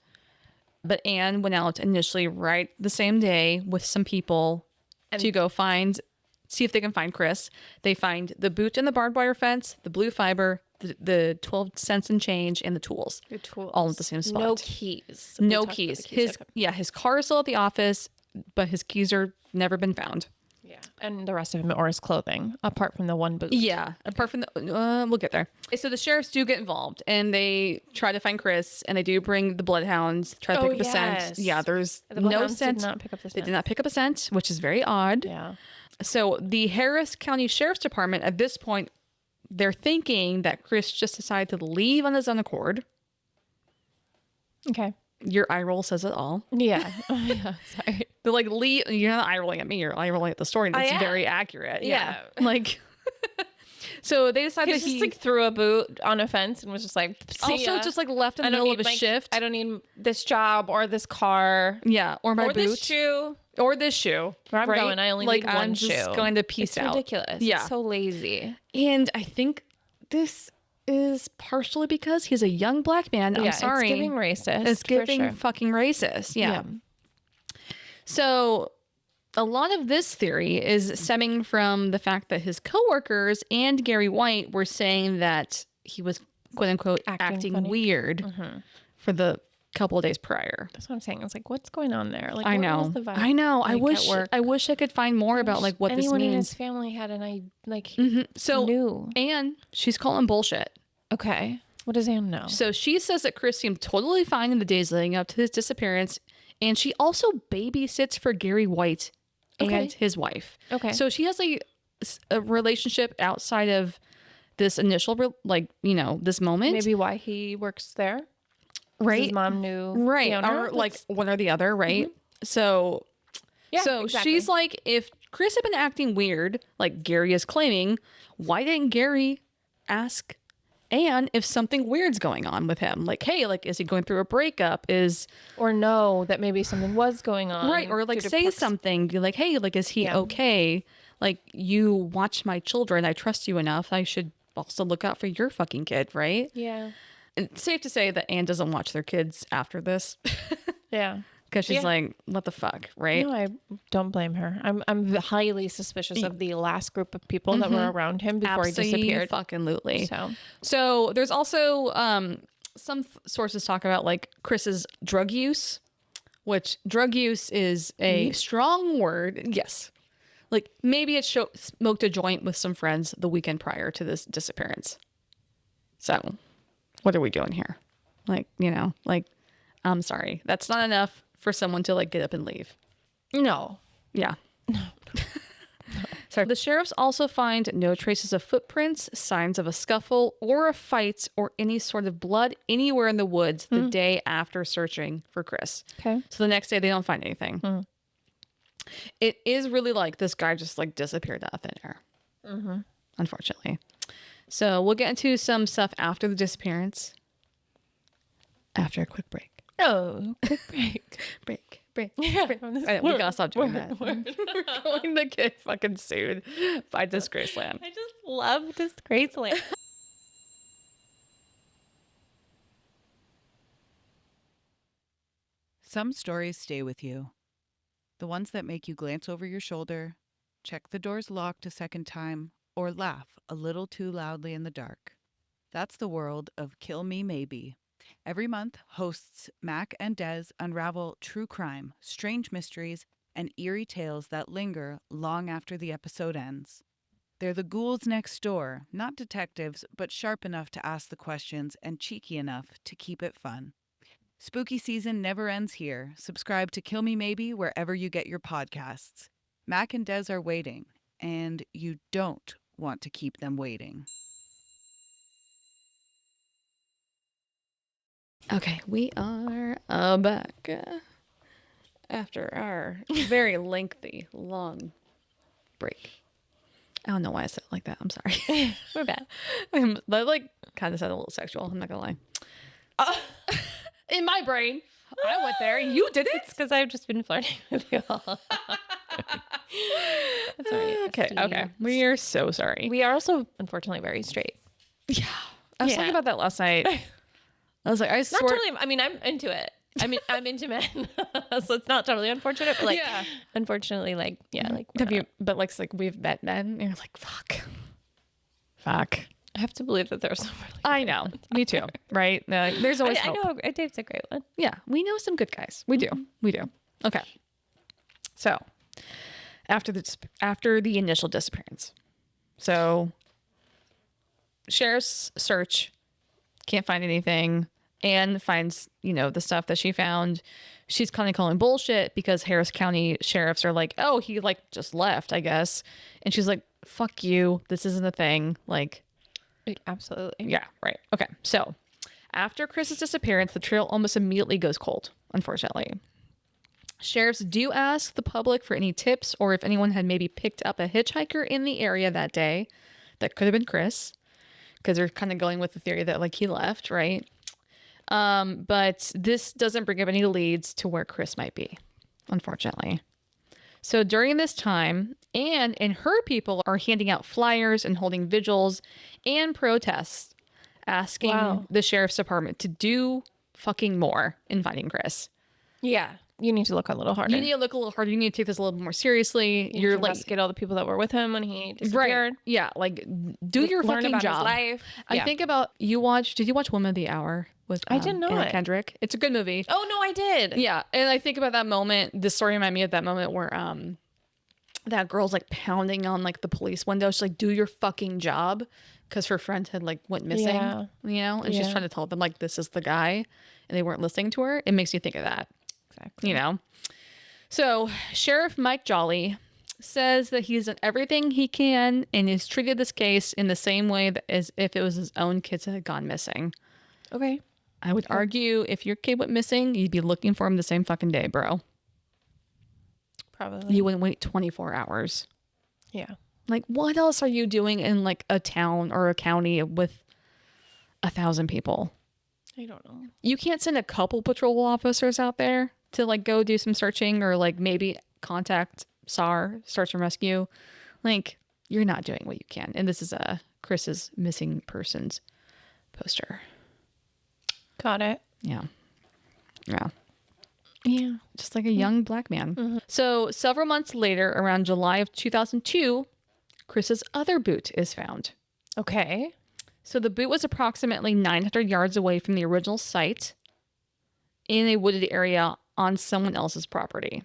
but Anne went out initially right the same day with some people to go see if they can find Chris. They find the boot in the barbed wire fence, the blue fiber, the 12 cents and change, and the tools. Good tools. All at the same spot. No keys. No We talked about keys. the His car is still at the office, but his keys are never been found. Yeah. And the rest of him or his clothing, apart from the one boot. Yeah, apart from the, we'll get there. So the sheriffs do get involved, and they try to find Chris, and they do bring the bloodhounds, try to pick up a scent. Yeah, there's no scent. Did not pick up the scent. They did not pick up a scent, which is very odd. Yeah. So the Harris County Sheriff's Department, at this point, they're thinking that Chris just decided to leave on his own accord. Okay. Your eye roll says it all. Yeah. Yeah. Sorry. They're like, leave. You're not eye rolling at me. You're eye rolling at the story. That's very accurate. Yeah. Like, so they decided He just like threw a boot on a fence and was just like, also just like left in the middle of a shift. I don't need this job or this car. Yeah. Or my boot. This shoe. Or this shoe. Where I'm going, I only need one shoe. I'm just going to peace out. It's ridiculous. Yeah. It's so lazy. And I think this is partially because he's a young black man. I'm sorry. It's giving racist. It's giving fucking racist. Yeah. So a lot of this theory is stemming from the fact that his coworkers and Gary White were saying that he was quote unquote acting weird for the couple of days prior. That's what I'm saying. It's like, what's going on there? Like, I know. The vibe, I know. Like, I wish I could find more about like what this means. Anyone in his family had So knew. Anne, she's calling bullshit. Okay. What does Anne know? So she says that Chris seemed totally fine in the days leading up to his disappearance. And she also babysits for Gary White and his wife. Okay. So she has a relationship outside of this initial, this moment. Maybe why he works there. Right. His mom knew. Right. Or like one or the other. Right. So, exactly. She's like, if Chris had been acting weird, like Gary is claiming, why didn't Gary ask Anne if something weird's going on with him? Like, hey, like, is he going through a breakup? Or know that maybe something was going on. Right. Or like say something. Be like, hey, like, is he okay? Like, you watch my children. I trust you enough. I should also look out for your fucking kid. Right. Yeah. And it's safe to say that Anne doesn't watch their kids after this. Yeah. Because she's like, what the fuck, right? No, I don't blame her. I'm highly suspicious of the last group of people that were around him before he disappeared. Fucking-lutely. So there's also some sources talk about like Chris's drug use, which drug use is a strong word. Yes. Like maybe it smoked a joint with some friends the weekend prior to this disappearance. So what are we doing here? Like, I'm sorry. That's not enough for someone to like get up and leave. No. Yeah. No. So the sheriffs also find no traces of footprints, signs of a scuffle or a fight or any sort of blood anywhere in the woods the day after searching for Chris. Okay. So the next day they don't find anything. It is really like this guy just like disappeared out of thin air. Unfortunately. So we'll get into some stuff after the disappearance. After a quick break. Oh, quick break. break. We gotta stop doing that. We're going to get fucking sued by Disgraceland. I just love Disgraceland. Some stories stay with you. The ones that make you glance over your shoulder, check the doors locked a second time, or laugh a little too loudly in the dark. That's the world of Kill Me Maybe. Every month, hosts Mac and Des unravel true crime, strange mysteries, and eerie tales that linger long after the episode ends. They're the ghouls next door, not detectives, but sharp enough to ask the questions and cheeky enough to keep it fun. Spooky season never ends here. Subscribe to Kill Me Maybe wherever you get your podcasts. Mac and Des are waiting, and you don't want to keep them waiting. Okay, we are back after our very lengthy, long break. I don't know why I said it like that. I'm sorry. We're back. That like kind of sounded a little sexual. I'm not gonna lie. In my brain, I went there. You did it. It's because I've just been flirting with you all. That's right. Okay. We are so sorry. We are also, unfortunately, very straight. Yeah. I was talking about that last night. I was like, I swear. Not totally. I mean, I'm into it. I mean, I'm into men, so it's not totally unfortunate. But like, unfortunately, like, but like, it's like we've met men, and you're like, fuck. I have to believe that there's some. Really I know. Me too. Right? There's always hope. I know. Dave's a great one. Yeah, we know some good guys. We do. Okay. So, after the initial disappearance. So sheriff's search, can't find anything. Anne finds, the stuff that she found. She's kind of calling bullshit because Harris County sheriffs are like, oh, he just left, I guess. And she's like, fuck you. This isn't a thing. Absolutely. Yeah, right. Okay. So after Chris's disappearance, the trail almost immediately goes cold, unfortunately. Sheriffs do ask the public for any tips or if anyone had maybe picked up a hitchhiker in the area that day. That could have been Chris, because they're kind of going with the theory that he left, right? But this doesn't bring up any leads to where Chris might be, unfortunately. So during this time, Anne and her people are handing out flyers and holding vigils and protests, asking the sheriff's department to do fucking more in finding Chris. Yeah. You need to look a little harder. You need to look a little harder. You need to take this a little more seriously. You're investigate all the people that were with him when he disappeared. Right. Yeah. Do your Learn fucking about job. His life. I think about did you watch Woman of the Hour with I didn't know Anna it. Kendrick? It's a good movie. Oh no, I did. Yeah. And I think about that moment. This story reminded me of that moment where that girl's pounding on the police window. She's like, do your fucking job, because her friend had went missing. Yeah. And she's trying to tell them this is the guy, and they weren't listening to her. It makes me think of that. Exactly. So Sheriff Mike Jolly says that he's done everything he can and has treated this case in the same way as if it was his own kids that had gone missing. Okay. I would argue if your kid went missing, you'd be looking for him the same fucking day, bro. Probably. You wouldn't wait 24 hours. Yeah. What else are you doing in a town or a county with 1,000 people? I don't know. You can't send a couple patrol officers out there to go do some searching or maybe contact SAR, search and rescue. You're not doing what you can. And this is Chris's missing persons poster. Got it. Yeah. Just a young black man. Mm-hmm. So several months later, around July of 2002, Chris's other boot is found. Okay. So the boot was approximately 900 yards away from the original site in a wooded area on someone else's property.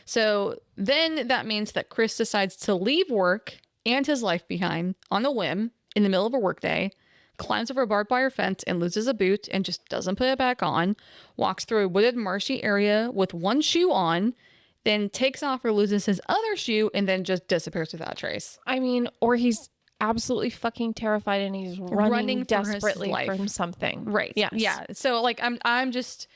So then that means that Chris decides to leave work and his life behind on a whim in the middle of a workday, climbs over a barbed wire fence and loses a boot and just doesn't put it back on, walks through a wooded marshy area with one shoe on, then takes off or loses his other shoe and then just disappears without a trace. I mean, or he's absolutely fucking terrified and he's running desperately from something. Right. Yes. Yeah. So I'm just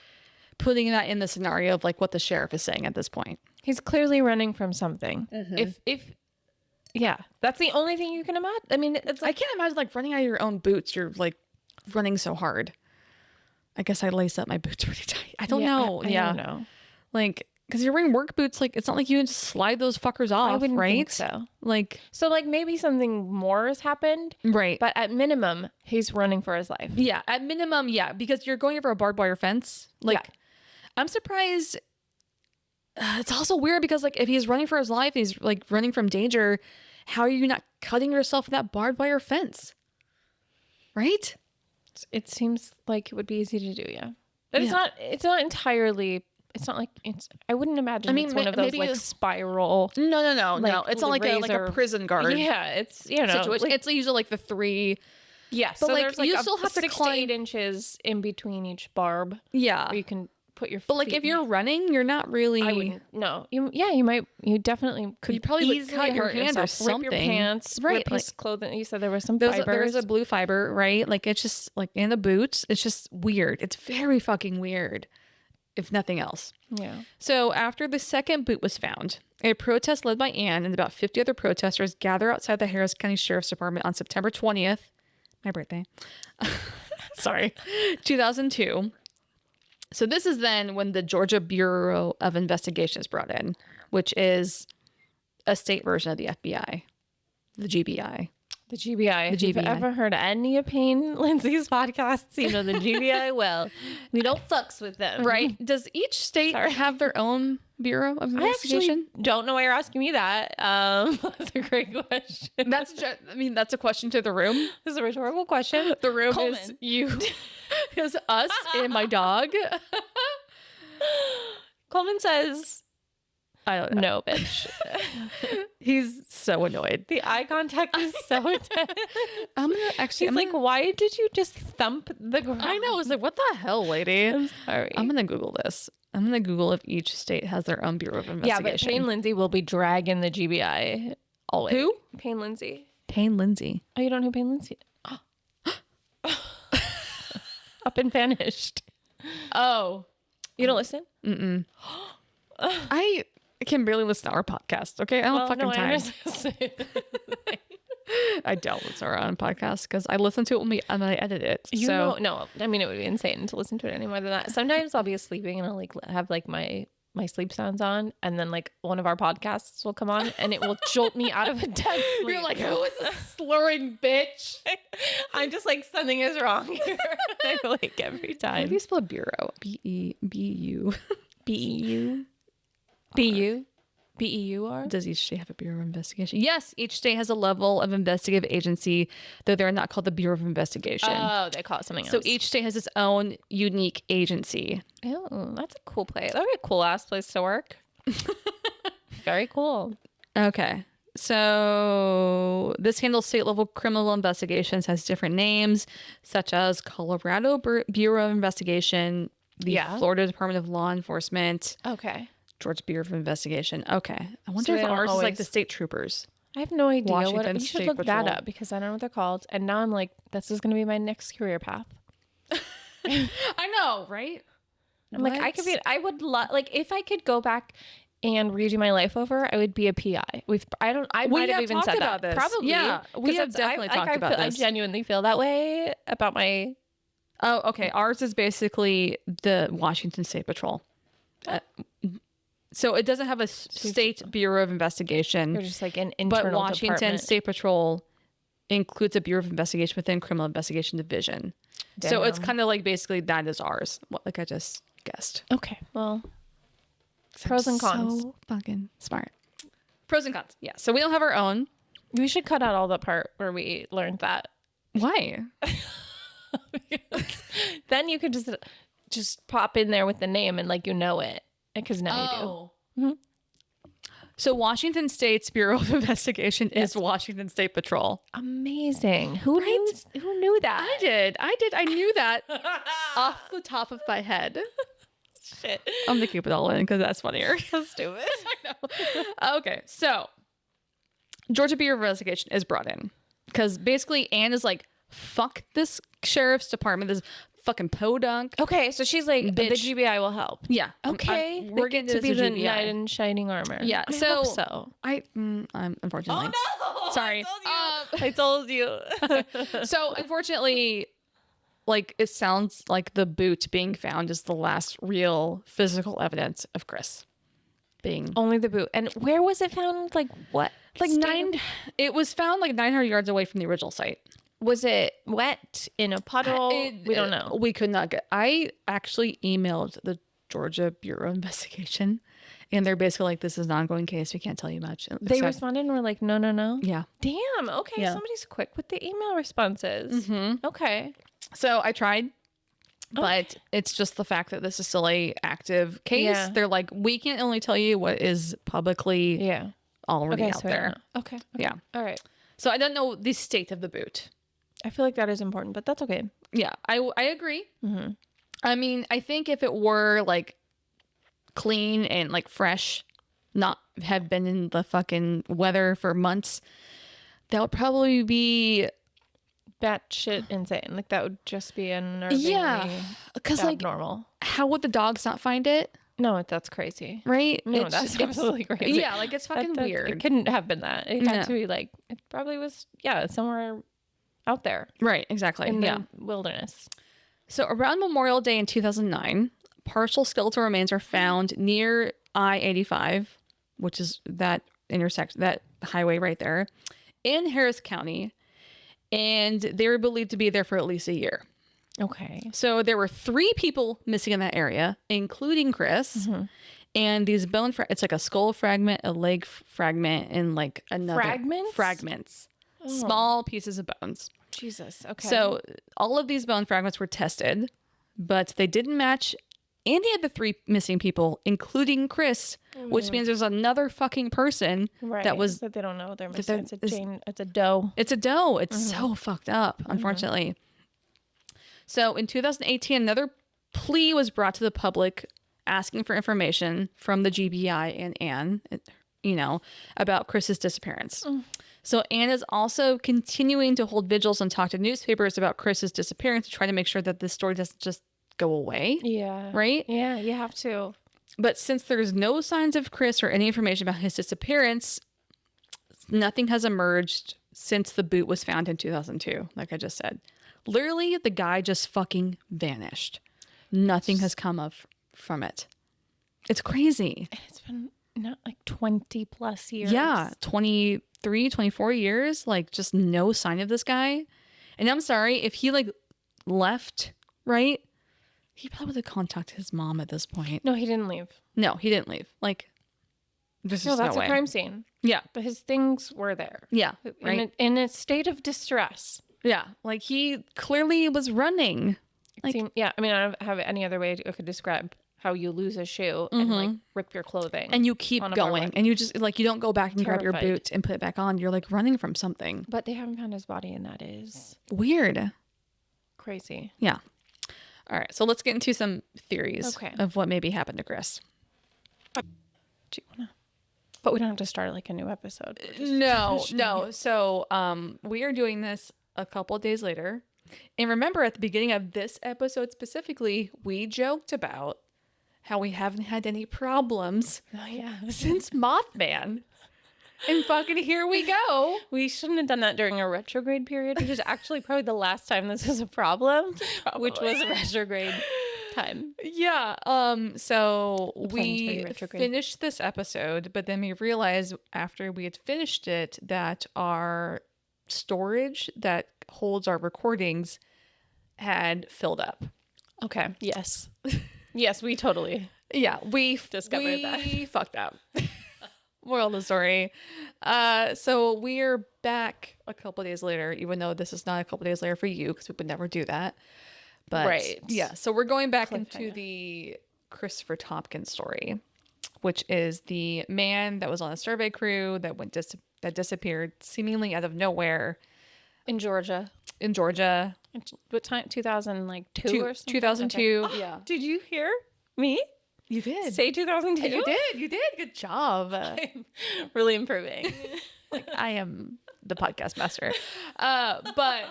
putting that in the scenario of what the sheriff is saying at this point. He's clearly running from something. Mm-hmm. If yeah, that's the only thing you can imagine. I mean, it's I can't imagine running out of your own boots. You're running so hard. I guess I lace up my boots really tight. I don't know. I don't know. Because you're wearing work boots, it's not like you can just slide those fuckers off, I wouldn't right? think so. So Maybe something more has happened. Right. But at minimum, he's running for his life. Yeah. At minimum, yeah. Because you're going over a barbed wire fence. I'm surprised. It's also weird because if he's running for his life, he's running from danger. How are you not cutting yourself with that barbed wire fence? Right? It seems like it would be easy to do, yeah. But it's not entirely. It's not I wouldn't imagine. I mean, it's one of those spiral. No. It's not like a prison guard. Yeah, it's situation. It's usually the three. Yes, but so there's you still have to 6 climb to 8 inches in between each barb. Yeah, where you can put your. But if you're running, you're not really. I wouldn't. No, you definitely could. You probably would cut your hand or something. Rip your pants, right? Rip his clothing. You said there was some fibers. There's a blue fiber, right? It's just in the boots. It's just weird. It's very fucking weird. If nothing else. Yeah. So after the second boot was found, a protest led by Anne and about 50 other protesters gather outside the Harris County Sheriff's Department on September 20th, my birthday, 2002. So this is then when the Georgia Bureau of Investigation is brought in, which is a state version of the FBI, the GBI. The GBI. If you've ever heard any of Payne Lindsay's podcasts, you know the GBI well. We don't fucks with them. Right. Does each state have their own Bureau of Investigation? I don't know why you're asking me that. That's a great question. That's a question to the room. This is a rhetorical question. The room Coleman. is you. Is us and my dog. Coleman says I don't know. No, bitch. He's so annoyed. The eye contact is so intense. I'm gonna actually. He's like, why did you just thump the ground? I know. I was like, what the hell, lady? I'm sorry. I'm gonna Google this. I'm gonna Google if each state has their own Bureau of Yeah, Investigation. but Payne Lindsay will be dragging the GBI always. Who? Payne Lindsay. Payne Lindsay. Oh, you don't know who Payne Lindsay? Up and vanished. Oh. You don't listen? Mm-mm. I can barely listen to our podcast. Okay, I don't fucking time. I don't listen to our own podcast because I listen to it when I edit it. You so know, no, I mean, it would be insane to listen to it any more than that. Sometimes I'll be sleeping and I'll like have like my sleep sounds on, and then like one of our podcasts will come on and it will jolt me out of a dead sleep. you're like, who is this slurring bitch? I'm just like, something is wrong here. I like every How time. do you spell bureau? B-E-B-U. B-E-U? B-U? B-E-U-R? Does each state have a Bureau of Investigation? Yes, each state has a level of investigative agency, though they're not called the Bureau of Investigation. Oh, they call it something else. So each state has its own unique agency. Oh, that's a cool place. That'd be a cool ass place to work. Very cool. Okay. So this handles state level criminal investigations, has different names, such as Colorado Bureau of Investigation, the Florida Department of Law Enforcement, Okay. Georgia Bureau of Investigation. Okay. I wonder So if they don't ours is like always- the state troopers. I have no idea Washington what you should State look that Patrol. up because I don't know what they're called. And now I'm like, this is going to be my next career path. I know, right? I'm like, I would love, like, if I could go back and redo my life over, I would be a PI. I might have even talked said about that. this. Probably. Yeah, we 'Cause have that's- definitely talked about I this. genuinely feel that way about my. Oh, okay. Ours is basically the Washington State Patrol. So it doesn't have a state Bureau of Investigation. You're just like an But internal Washington department. State Patrol includes a Bureau of Investigation within Criminal Investigation Division. So it's Damn. kind of like basically that is ours. Like I just guessed. Okay. Well, pros and cons. So fucking smart. Pros and cons. Yeah. So we don't have our own. We should cut out all the part where we learned that. Why? Then you could just pop in there with the name and like you know it because now you do. So Washington State's Bureau of Investigation is Washington State Patrol. Amazing. Who knew that? I did. I knew that off the top of my head. Shit. I'm gonna keep it all in because that's funnier. So stupid. I know. Okay, so Georgia Bureau of Investigation is brought in because basically Anne is like, fuck this sheriff's department, this fucking podunk. Okay, so she's like, the Bitch. GBI will help. Yeah. Okay, we're they getting get to be this the GBI. knight in shining armor. Yeah, I so- hope so. I'm unfortunately. no! Sorry. I told you. So unfortunately, like it sounds like the boot being found is the last real physical evidence of Chris being Only the boot. And where was it found? Like what? like state? It was found like 900 yards away from the original site. Was it wet in a puddle? We don't know. We could not get. I actually emailed the Georgia Bureau of Investigation, and they're basically like, "This is an ongoing case. We can't tell you much." They So- responded and were like, no, no, no. Yeah. Damn. Okay. Yeah. Somebody's quick with the email responses. Okay. So I tried, but it's just the fact that this is still a active case. Yeah. They're like, we can only tell you what is publicly Yeah. already Okay. out So I don't there. know. Okay. Yeah. All right. So I don't know the state of the boot. I feel like that is important, but that's okay. Yeah, I agree. I mean, I think if it were like clean and like fresh, not have been in the fucking weather for months, that would probably be Batshit insane. Like that would just be unnervingly because like abnormal. how would the dogs not find it? No, that's crazy. Right? No, that's absolutely crazy. Yeah, like it's fucking weird. It couldn't have been that. It had No. to be like, it probably was, somewhere out there Right, exactly. in Yeah. the wilderness. So around Memorial Day in 2009, partial skeletal remains are found near I-85, which is that intersection, that highway right there, in Harris County, and they were believed to be there for at least a year. Okay. So there were 3 people missing in that area, including Chris. And these it's like a skull fragment, a leg fragment, and like another fragments, small pieces of bones. Jesus. Okay. So all of these bone fragments were tested, but they didn't match and the other 3 missing people, including Chris, which means there's another fucking person that was that they don't know they're missing. It's a doe. It's a doe. It's so fucked up, unfortunately. So in 2018, another plea was brought to the public asking for information from the GBI and Anne, about Chris's disappearance. So Anne is also continuing to hold vigils and talk to newspapers about Chris's disappearance to try to make sure that this story doesn't just go away. Yeah. Right? Yeah, you have to. But since there's no signs of Chris or any information about his disappearance, nothing has emerged since the boot was found in 2002, like I just said. Literally, the guy just fucking vanished. Nothing has come up from it. It's crazy. It's been not like 20 plus years. Yeah, 23, 24 years. Like, just no sign of this guy. And I'm sorry, if he, like, left, right? He probably would have contacted his mom at this point. No, he didn't leave. No, he didn't leave. Like, there's just that's no a way. crime scene. Yeah. But his things were there. Yeah, right? In a state of distress. Yeah, like, he clearly was running. Like, I mean, I don't have any other way I could describe how you lose a shoe and like rip your clothing. and you keep going. And you just, like, you don't go back and grab your Terrified. boot and put it back on. You're, like, running from something. But they haven't found his body, and that is Weird. crazy. Yeah. All right, so let's get into some theories of what maybe happened to Chris. Do you wanna? But we don't have to start like a new episode. No. So we are doing this a couple of days later. And remember, at the beginning of this episode specifically, we joked about how we haven't had any problems since Mothman. And fucking here we go. We shouldn't have done that during a retrograde period, which is actually probably the last time this was a problem, which was a retrograde time. Yeah. So we retrograde. finished this episode, but then we realized after we had finished it that our storage that holds our recordings had filled up. Okay. Yes. Yes, we totally. Yeah, we discovered that. We fucked up. Moral of the story. So we're back a couple days later, even though this is not a couple days later for you, because we would never do that. But right. Yeah, so we're going back into the Christopher Thompkins story, which is the man that was on a survey crew that that disappeared seemingly out of nowhere in Georgia. What time? 2002 or something? 2002. Okay. Yeah. Did you hear me? You did. Say 2002? You did. Good job. I'm really improving. Like, I am the podcast master. But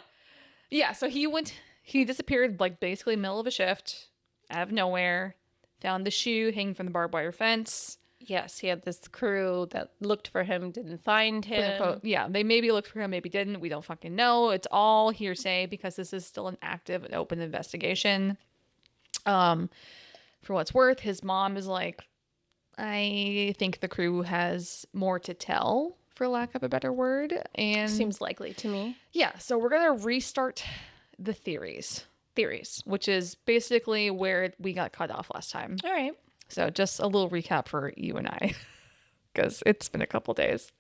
yeah, so he disappeared like basically middle of a shift out of nowhere, found the shoe hanging from the barbed wire fence. Yes, he had this crew that looked for him, didn't find him. Yeah, they maybe looked for him, maybe didn't. We don't fucking know. It's all hearsay because this is still an active and open investigation. For what's worth, his mom is like, I think the crew has more to tell, for lack of a better word. And seems likely to me. Yeah, so we're going to restart the theories, which is basically where we got cut off last time. All right. So just a little recap for you and I, because it's been a couple days.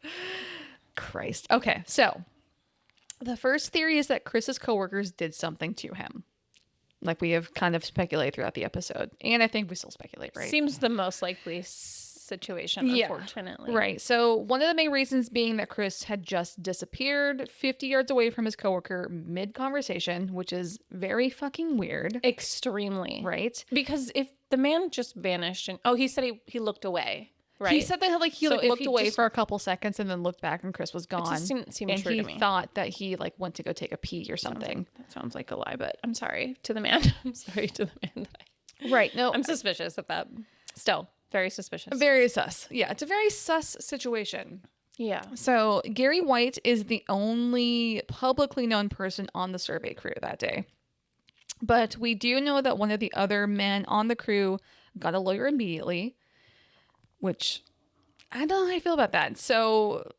Christ. Okay, so the first theory is that Chris's coworkers did something to him. Like we have kind of speculated throughout the episode. And I think we still speculate, right? Seems the most likely situation, unfortunately. Right. So one of the main reasons being that Chris had just disappeared 50 yards away from his coworker mid-conversation, which is very fucking weird. Extremely. Right? Because if the man just vanished and... Oh, he said he looked away. Right? He said that he looked away for a couple seconds and then looked back and Chris was gone. It just didn't seem and true he to me. thought that he went to go take a pee or something. That sounds like a lie, but I'm sorry to the man. I'm sorry to the man. Right. No, I'm suspicious of that. Still, very suspicious. Very sus. Yeah, it's a very sus situation. Yeah. So Gary White is the only publicly known person on the survey crew that day. But we do know that one of the other men on the crew got a lawyer immediately, which I don't know how I feel about that. So,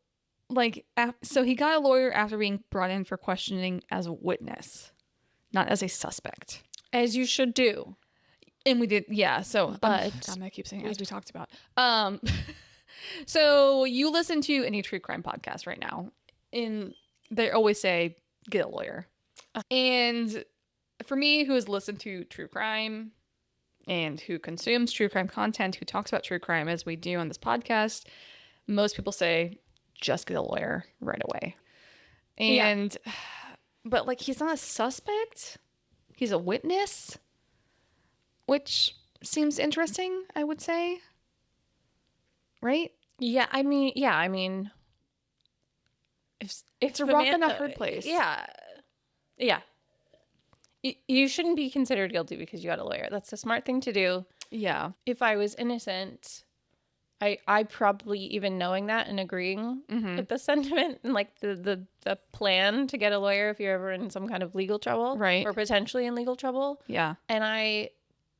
so he got a lawyer after being brought in for questioning as a witness, not as a suspect. As you should do. And we did, yeah. So, but I'm gonna keep saying as we talked about. So you listen to any true crime podcast right now, and they always say get a lawyer. And for me, who has listened to true crime and who consumes true crime content, who talks about true crime as we do on this podcast, most people say just get a lawyer right away. And but like, he's not a suspect, he's a witness, which seems interesting, I would say. Right? Yeah, I mean, It's a rock and a hard place. Yeah. You shouldn't be considered guilty because you got a lawyer. That's the smart thing to do. Yeah. If I was innocent, I probably, even knowing that and agreeing with the sentiment and like the plan to get a lawyer if you're ever in some kind of legal trouble, Right. or potentially in legal trouble. Yeah. And I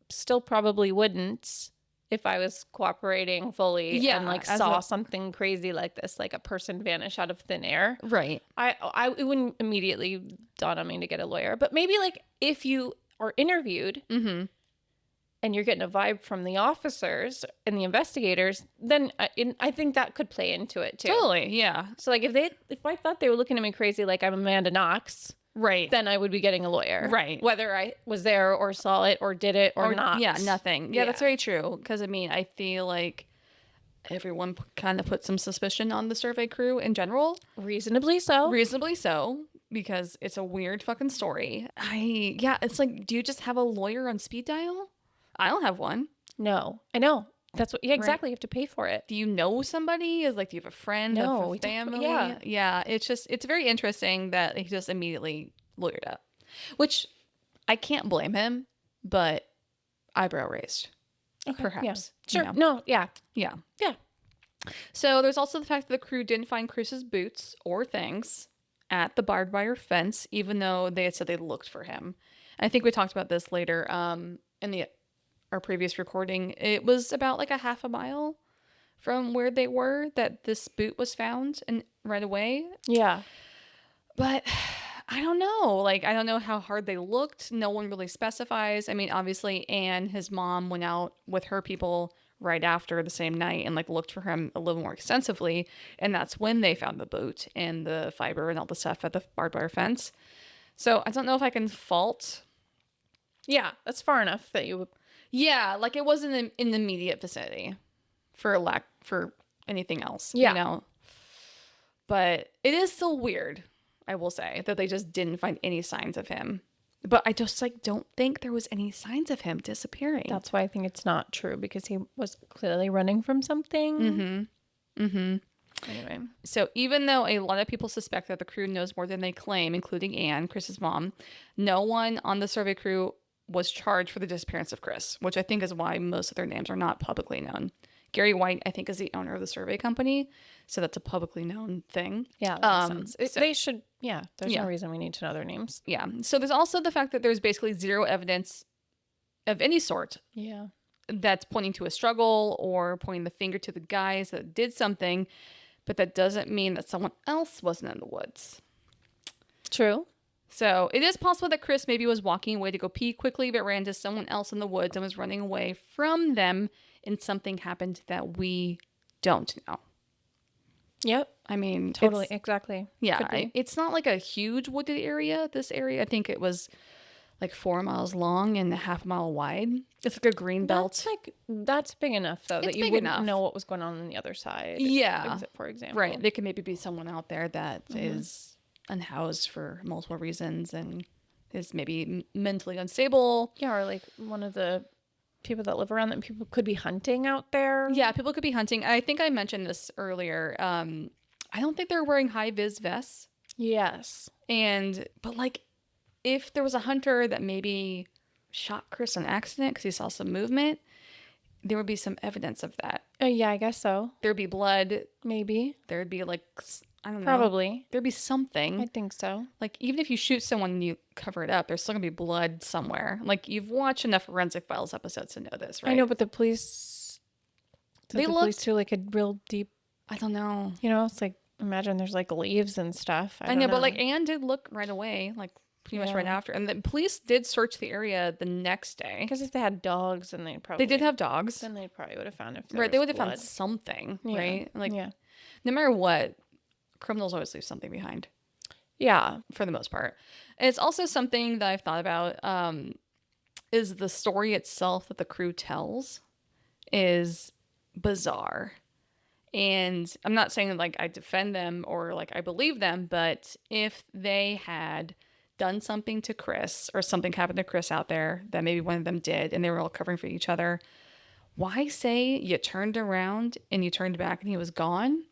still probably wouldn't if I was cooperating fully and like saw something crazy like this, like a person vanish out of thin air. Right. It wouldn't immediately dawn on me to get a lawyer, but maybe like if you are interviewed and you're getting a vibe from the officers and the investigators, then I think that could play into it too. Totally. Yeah. So like if I thought they were looking at me crazy, like I'm Amanda Knox, Right. then I would be getting a lawyer. Right. Whether I was there or saw it or did it or not. Yeah, nothing. Yeah, that's very true. Because, I mean, I feel like everyone kind of put some suspicion on the survey crew in general. Reasonably so. Reasonably so, because it's a weird fucking story. It's like, do you just have a lawyer on speed dial? I don't have one. No, I know. That's what. Yeah, exactly. You have to pay for it. Do you know somebody? Do you have a friend? No, a family? yeah. Yeah. It's very interesting that he just immediately lawyered up, which I can't blame him, but eyebrow raised. Okay, Perhaps. Yeah. Sure. You know? No. Yeah. Yeah. Yeah. So there's also the fact that the crew didn't find Chris's boots or things at the barbed wire fence, even though they had said they looked for him. I think we talked about this later in our previous recording. It was about like a half a mile from where they were that this boot was found, and right away. Yeah. But I don't know. Like, I don't know how hard they looked. No one really specifies. I mean, obviously, Anne, his mom, went out with her people right after the same night and like looked for him a little more extensively, and that's when they found the boot and the fiber and all the stuff at the barbed wire fence. So I don't know if I can fault. Yeah, that's far enough that you would. Yeah, like it wasn't in the immediate vicinity for anything else. Yeah. You know? But it is still weird, I will say, that they just didn't find any signs of him. But I just like don't think there was any signs of him disappearing. That's why I think it's not true, because he was clearly running from something. Anyway. So even though a lot of people suspect that the crew knows more than they claim, including Anne, Chris's mom, no one on the survey crew was charged for the disappearance of Chris, which I think is why most of their names are not publicly known. Gary White, I think, is the owner of the survey company, so that's a publicly known thing. Yeah, that makes sense. They should, there's no reason we need to know their names. Yeah. So there's also the fact that there's basically zero evidence of any sort that's pointing to a struggle or pointing the finger to the guys that did something, but that doesn't mean that someone else wasn't in the woods. True. So it is possible that Chris maybe was walking away to go pee quickly, but ran into someone else in the woods and was running away from them, and something happened that we don't know. Yep. I mean, Totally. Exactly. Yeah. It's not like a huge wooded area. This area, I think it was like 4 miles long and a half mile wide. It's like a green belt. That's big enough though, that you wouldn't know what was going on the other side. Yeah. For example. Right. There could maybe be someone out there that is unhoused for multiple reasons and is maybe mentally unstable. Yeah, or like one of the people that live around them, people could be hunting out there. Yeah, people could be hunting. I think I mentioned this earlier. I don't think they're wearing high vis vests. Yes. But like, if there was a hunter that maybe shot Chris on accident because he saw some movement, there would be some evidence of that. Yeah, I guess so. There'd be blood. Maybe. There'd be like, I don't know. Probably. There'd be something. I think so. Like, even if you shoot someone and you cover it up, there's still gonna be blood somewhere. Like, you've watched enough Forensic Files episodes to know this, right? I know, but the police... police do like a real deep... I don't know. You know, it's like, imagine there's like leaves and stuff. I know, but like Anne did look right away, like pretty much right after. And the police did search the area the next day. Because if they had dogs, and they did have dogs. Then they probably would have found they would have found something, right? Like, no matter what, criminals always leave something behind. Yeah, for the most part. And it's also something that I've thought about. is the story itself that the crew tells is bizarre. And I'm not saying like I defend them or like I believe them, but if they had done something to Chris or something happened to Chris out there that maybe one of them did and they were all covering for each other, why say you turned around and you turned back and he was gone?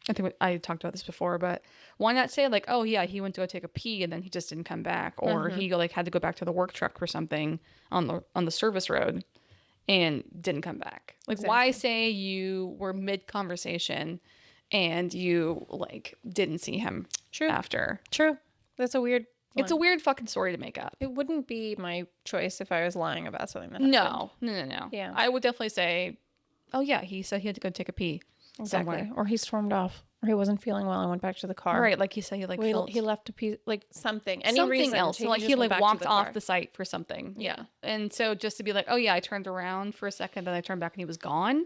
I think I talked about this before, but why not say like, oh yeah, he went to go take a pee and then he just didn't come back, or he like had to go back to the work truck or something on the service road and didn't come back. Like, why say you were mid conversation and you like didn't see him after? True. That's a weird one. It's a weird fucking story to make up. It wouldn't be my choice if I was lying about something that happened. No. Yeah. I would definitely say, oh yeah, he said he had to go take a pee. Exactly. Somewhere. Or he stormed off. Or he wasn't feeling well and went back to the car. Right, like he said he like he left a piece, like something. Any something reason. else. So, like he like walked off the site for something. Yeah. And so just to be like, oh yeah, I turned around for a second, then I turned back and he was gone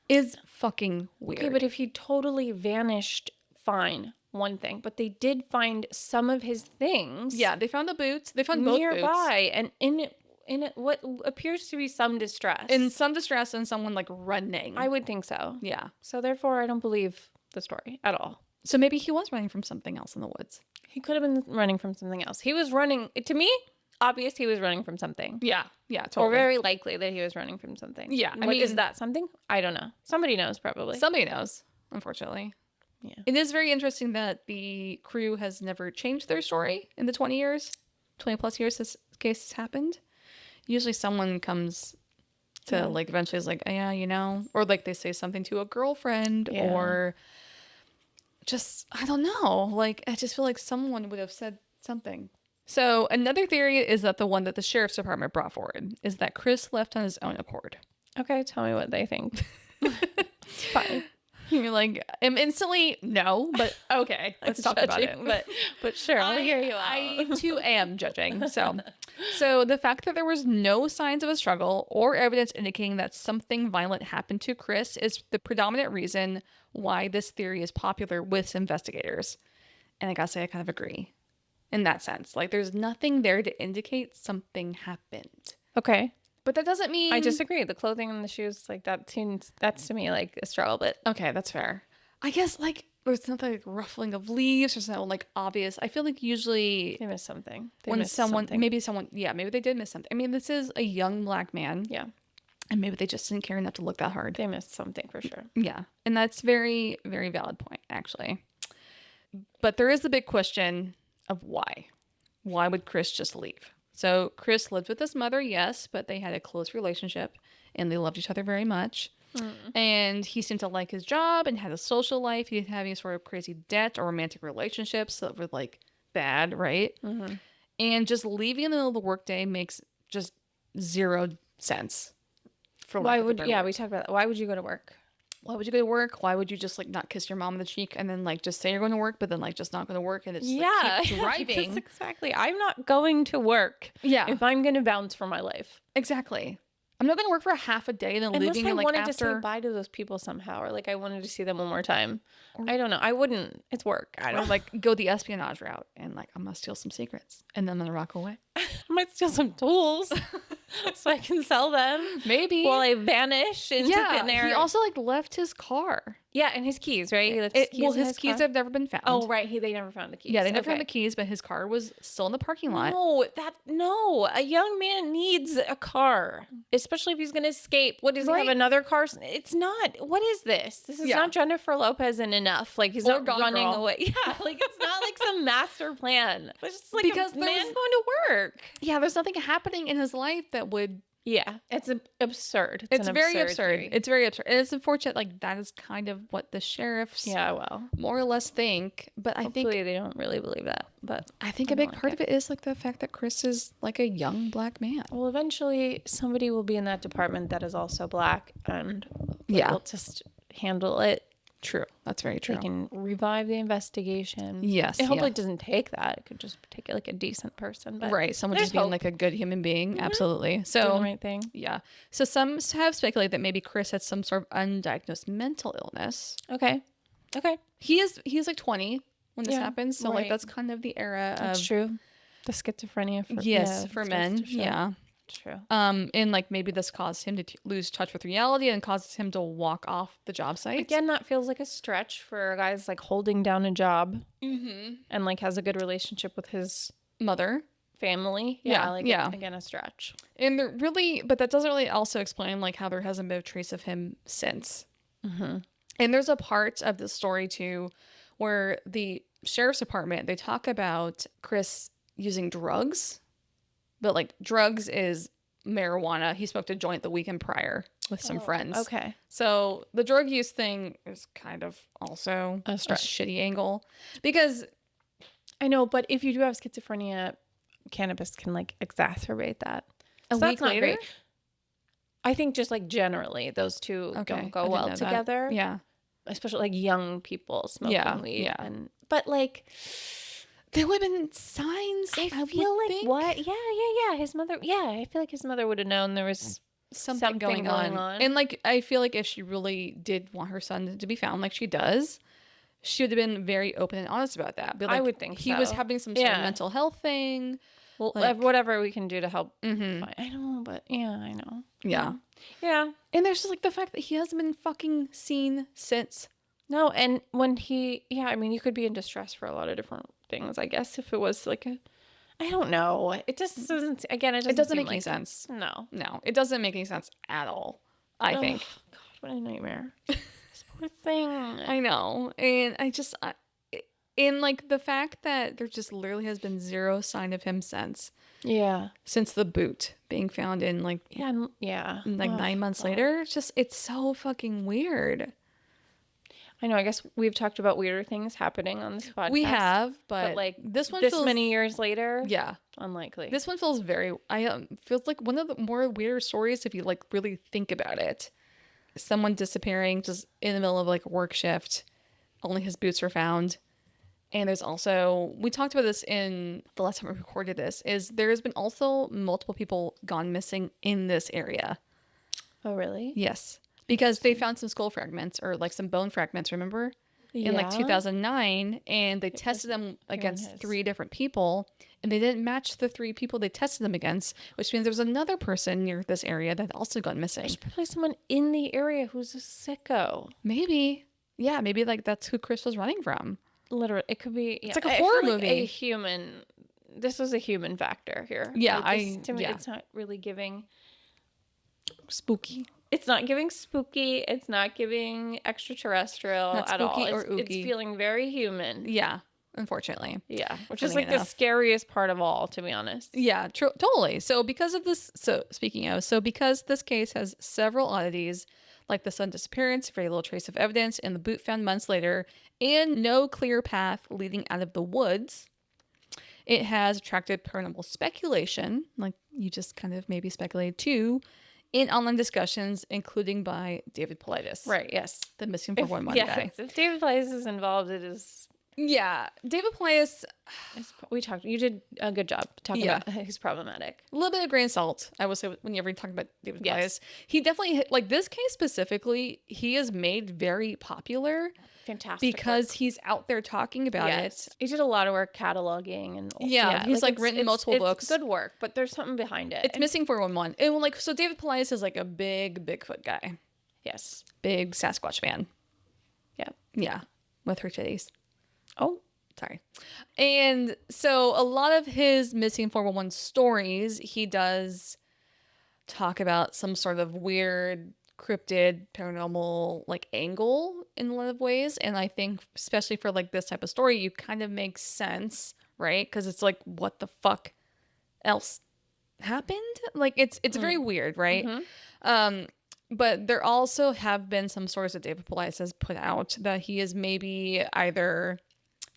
is fucking weird. Okay, but if he totally vanished, fine. One thing. But they did find some of his things. Yeah, they found the boots. They found both nearby, boots. and in it, what appears to be some distress. In some distress and someone like running. I would think so. Yeah. So therefore, I don't believe the story at all. So maybe he was running from something else in the woods. He could have been running from something else. He was running, to me, obvious he was running from something. Yeah. Yeah, totally. Or very likely that he was running from something. Yeah. I mean, is that something? I don't know. Somebody knows, probably. Somebody knows, unfortunately. Yeah. It is very interesting that the crew has never changed their story in the 20 plus years this case has happened. Usually someone comes to like eventually is like, oh, yeah, you know, or like they say something to a girlfriend or just, I don't know. Like, I just feel like someone would have said something. So another theory is that the one that the sheriff's department brought forward is that Chris left on his own accord. Okay, tell me what they think. It's fine. You're like, I'm instantly no, but okay, let's talk about it. But sure, I'll hear you out. I too am judging. So the fact that there was no signs of a struggle or evidence indicating that something violent happened to Chris is the predominant reason why this theory is popular with investigators. And I gotta say, I kind of agree in that sense. Like, there's nothing there to indicate something happened. Okay. But that doesn't mean... I disagree. The clothing and the shoes, like, that's to me like a struggle, but... Okay, that's fair. I guess, like, there's nothing like ruffling of leaves. There's no, like, obvious... I feel like usually... They missed something. Maybe they did miss something. I mean, this is a young black man. Yeah. And maybe they just didn't care enough to look that hard. They missed something for sure. Yeah. And that's very, very valid point, actually. But there is the big question of why. Why would Chris just leave? So Chris lived with his mother, yes, but they had a close relationship and they loved each other very much. And he seemed to like his job and had a social life. He didn't have any sort of crazy debt or romantic relationships that were like bad, right? Mm-hmm. And just leaving in the middle of the workday makes just zero sense. We talked about that. Why would you go to work? Why would you go to work? Why would you just like not kiss your mom on the cheek and then like just say you're going to work, but then like just not going to work and it's like, keep driving? Exactly. I'm not going to work. Yeah. If I'm going to bounce for my life. Exactly. I'm not going to work for a half a day and then leaving and like wanted to say bye to those people somehow, or like I wanted to see them one more time. I don't know. I wouldn't. It's work. I don't like go the espionage route and like I'm going to steal some secrets and then I'm going to rock away. I might steal some tools so I can sell them. Maybe. While I vanish into thin air. He also like left his car. Yeah, and his keys, right? He left his keys. His keys have never been found. Oh, right. They never found the keys. Yeah, they never found the keys, but his car was still in the parking lot. No. A young man needs a car, especially if he's going to escape. What does he have another car? It's not. What is this? This is not Jennifer Lopez and enough. Like he's not running away. Yeah, like it's not like some master plan. It's just like a man going to work. Yeah, there's nothing happening in his life that would. Yeah, it's absurd. It's very absurd. Theory. It's very absurd. And it's unfortunate. Like that is kind of what the sheriffs, more or less think. But I think they don't really believe that. But I think a big part of it is like the fact that Chris is like a young black man. Well, eventually somebody will be in that department that is also black, and will just handle it. True. That's very true. They can revive the investigation. Yes. It hopefully doesn't take that. It could just take it like a decent person. But right. Someone just being like a good human being. Mm-hmm. Absolutely. So doing the right thing. Yeah. So some have speculated that maybe Chris had some sort of undiagnosed mental illness. Okay. He's like 20 when this happens. So like that's kind of the era that's of true. The schizophrenia for men. Sure. Yeah. True. And like maybe this caused him to lose touch with reality and causes him to walk off the job site. Again, that feels like a stretch for a guy's like holding down a job and like has a good relationship with his mother. family. Yeah, yeah. Again, a stretch. And there really, but that doesn't really also explain like how there hasn't been a trace of him since. And there's a part of the story too where the sheriff's department, they talk about Chris using drugs, but like drugs is marijuana. He smoked a joint the weekend prior with some friends. Okay. So the drug use thing is kind of also a shitty angle because I know, but if you do have schizophrenia, cannabis can like exacerbate that. a So week that's not later. great. I think just like generally those two Okay, don't I go didn't well know that. together. Yeah. Especially like young people smoking weed. yeah. But like There would have been signs. I would feel like think. what? Yeah. His mother. Yeah, I feel like his mother would have known there was Something going on. And like I feel like if she really did want her son to be found, like she does, she would have been very open and honest about that. But I like, would think he was so. having some sort of Yeah. mental health thing. well, like- whatever we can do to help. Mm-hmm. I know, but yeah, I know. Yeah. Yeah. And there's just like the fact that he hasn't been fucking seen since. No, and when I mean, you could be in distress for a lot of different things, I guess, if it was like I don't know. It just doesn't, again, It doesn't seem make any like- sense. No. No, it doesn't make any sense at all, I think. God, what a nightmare. This poor thing. I know. And I just, and like the fact that there just literally has been zero sign of him since the boot being found in like, Yeah. 9 months later. It's just, it's so fucking weird. I know. I guess we've talked about weirder things happening on this podcast. We have, but but like this one this feels, many years later, yeah, unlikely. this one feels very, feels like one of the more weirder stories if you like really think about it. Someone disappearing just in the middle of like a work shift, only his boots were found. And there's also, we talked about this in the last time we recorded this, is there has been also multiple people gone missing in this area. Oh, really? Yes. Because they found some skull fragments or like some bone fragments, remember? In like 2009, and they tested them against 3 different people, and they didn't match the 3 people they tested them against, which means there was another person near this area that also gone missing. There's probably someone in the area who's a sicko. Maybe. Yeah, maybe like that's who Chris was running from. Literally, it could be. It's like a horror movie. A human. This was a human factor here. Yeah, like to me, it's not really giving spooky. It's not giving spooky. It's not giving extraterrestrial Not at all. spooky or It's ooky. feeling very human. Yeah, unfortunately. Yeah, which is Funny like the scariest part of all, to be honest. Yeah, totally. So because of this, because this case has several oddities, like the sudden disappearance, very little trace of evidence, and the boot found months later, and no clear path leading out of the woods, it has attracted paranormal speculation, like you just kind of maybe speculated too, in online discussions, including by David Paulides. Right, yes. The missing 411 guy. If David Paulides is involved, it is... Yeah, David Paulides, you did a good job talking Yeah. about he's problematic. a little bit of grain of salt, I will say, whenever you talk about David Yes. Paulides. He definitely, like this case specifically, he is made very popular Fantastic because work. he's out there talking about Yes. it. He did a lot of work cataloging and Yeah, he's, like, written multiple books. It's good work, but there's something behind it. It's missing 411. And like, so David Paulides is like a big Bigfoot guy, Yes. big Sasquatch fan. Yeah. Yeah, with her titties. Oh, Sorry. And so a lot of his missing 411 stories, he does talk about some sort of weird cryptid paranormal like angle in a lot of ways. And I think especially for like this type of story, you kind of makes sense, right? Because it's like, what the fuck else happened? Like it's very weird, right? But there also have been some stories that David Paulides has put out that he is maybe either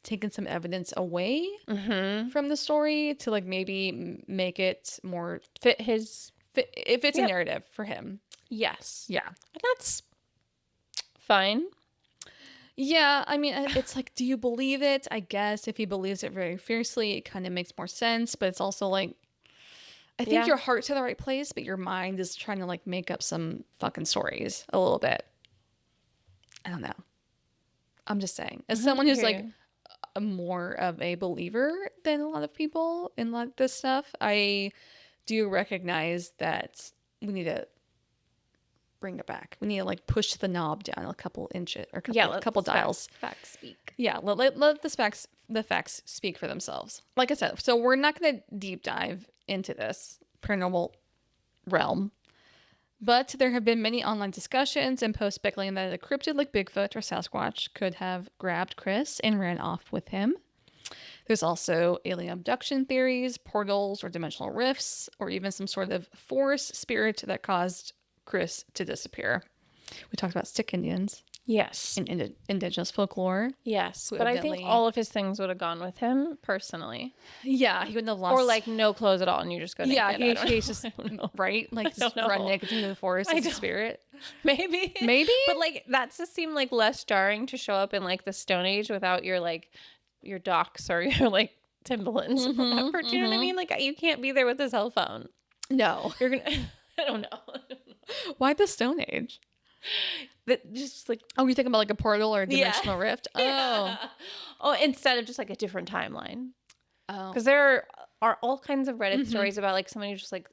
taken some evidence away from the story to like maybe make it more it fits a narrative for him. yes. Yeah. And that's fine. Yeah, I mean, it's like, do you believe it? I guess if he believes it very fiercely, it kind of makes more sense. But it's also like, I think Yeah. your heart's in the right place, but your mind is trying to like make up some fucking stories a little bit. I don't know. I'm just saying, as someone who's like more of a believer than a lot of people in a lot of this stuff, I do recognize that we need to bring it back. We need to like push the knob down a couple inches or a couple dials. Facts speak. Yeah, let the facts speak for themselves. Like I said, so we're not going to deep dive into this paranormal realm, but there have been many online discussions and posts speculating that a cryptid like Bigfoot or Sasquatch could have grabbed Chris and ran off with him. There's also alien abduction theories, portals or dimensional rifts, or even some sort of forest spirit that caused Chris to disappear. We talked about stick Indians. Yes. In indigenous folklore. Yes. Who But I think evidently- all of his things would have gone with him personally. Yeah, he wouldn't have lost. Or like no clothes at all and you just go naked. yeah, I don't know. he's just I don't know. right, like just don't know. run naked into the forest I as a don't- spirit. Maybe. Maybe? But like that just seemed like less jarring to show up in like the Stone Age without your like your docks or your like Timberlands or whatever. Do you know what I mean? Like you can't be there with a cell phone. No, You're gonna I don't know. why the Stone Age? That just like Oh, you're thinking about like a portal or a Yeah. dimensional rift? yeah. Oh, instead of just like a different timeline. Oh, Because there are all kinds of Reddit stories about like somebody just like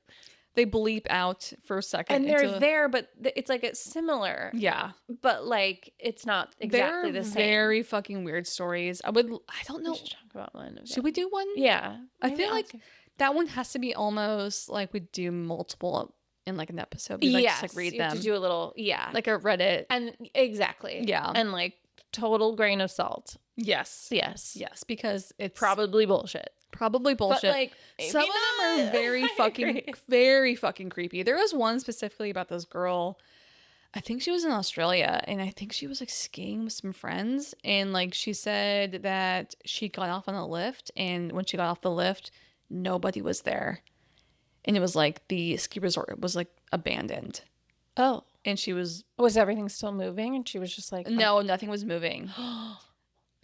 they bleep out for a second. and they're into- there, but it's like it's similar, Yeah, but like it's not exactly they're the same. very fucking weird stories. I don't We know. should talk about one. Of Should we do one? Yeah, I maybe feel I'll like do- that one has to be almost like we do multiple in like an episode. We like yes, just like read you have them to do a little like a Reddit. and exactly Yeah. and like total grain of salt. Yes, Yes, because it's probably bullshit. probably bullshit. But like Some of them are very very fucking creepy. There was one specifically about this girl. I think she was in Australia, and I think she was like skiing with some friends, and like she said that she got off on a lift, and when she got off the lift, nobody was there, and it was like the ski resort was like abandoned, Oh, and she was was everything still moving? And she was just like, no, nothing was moving.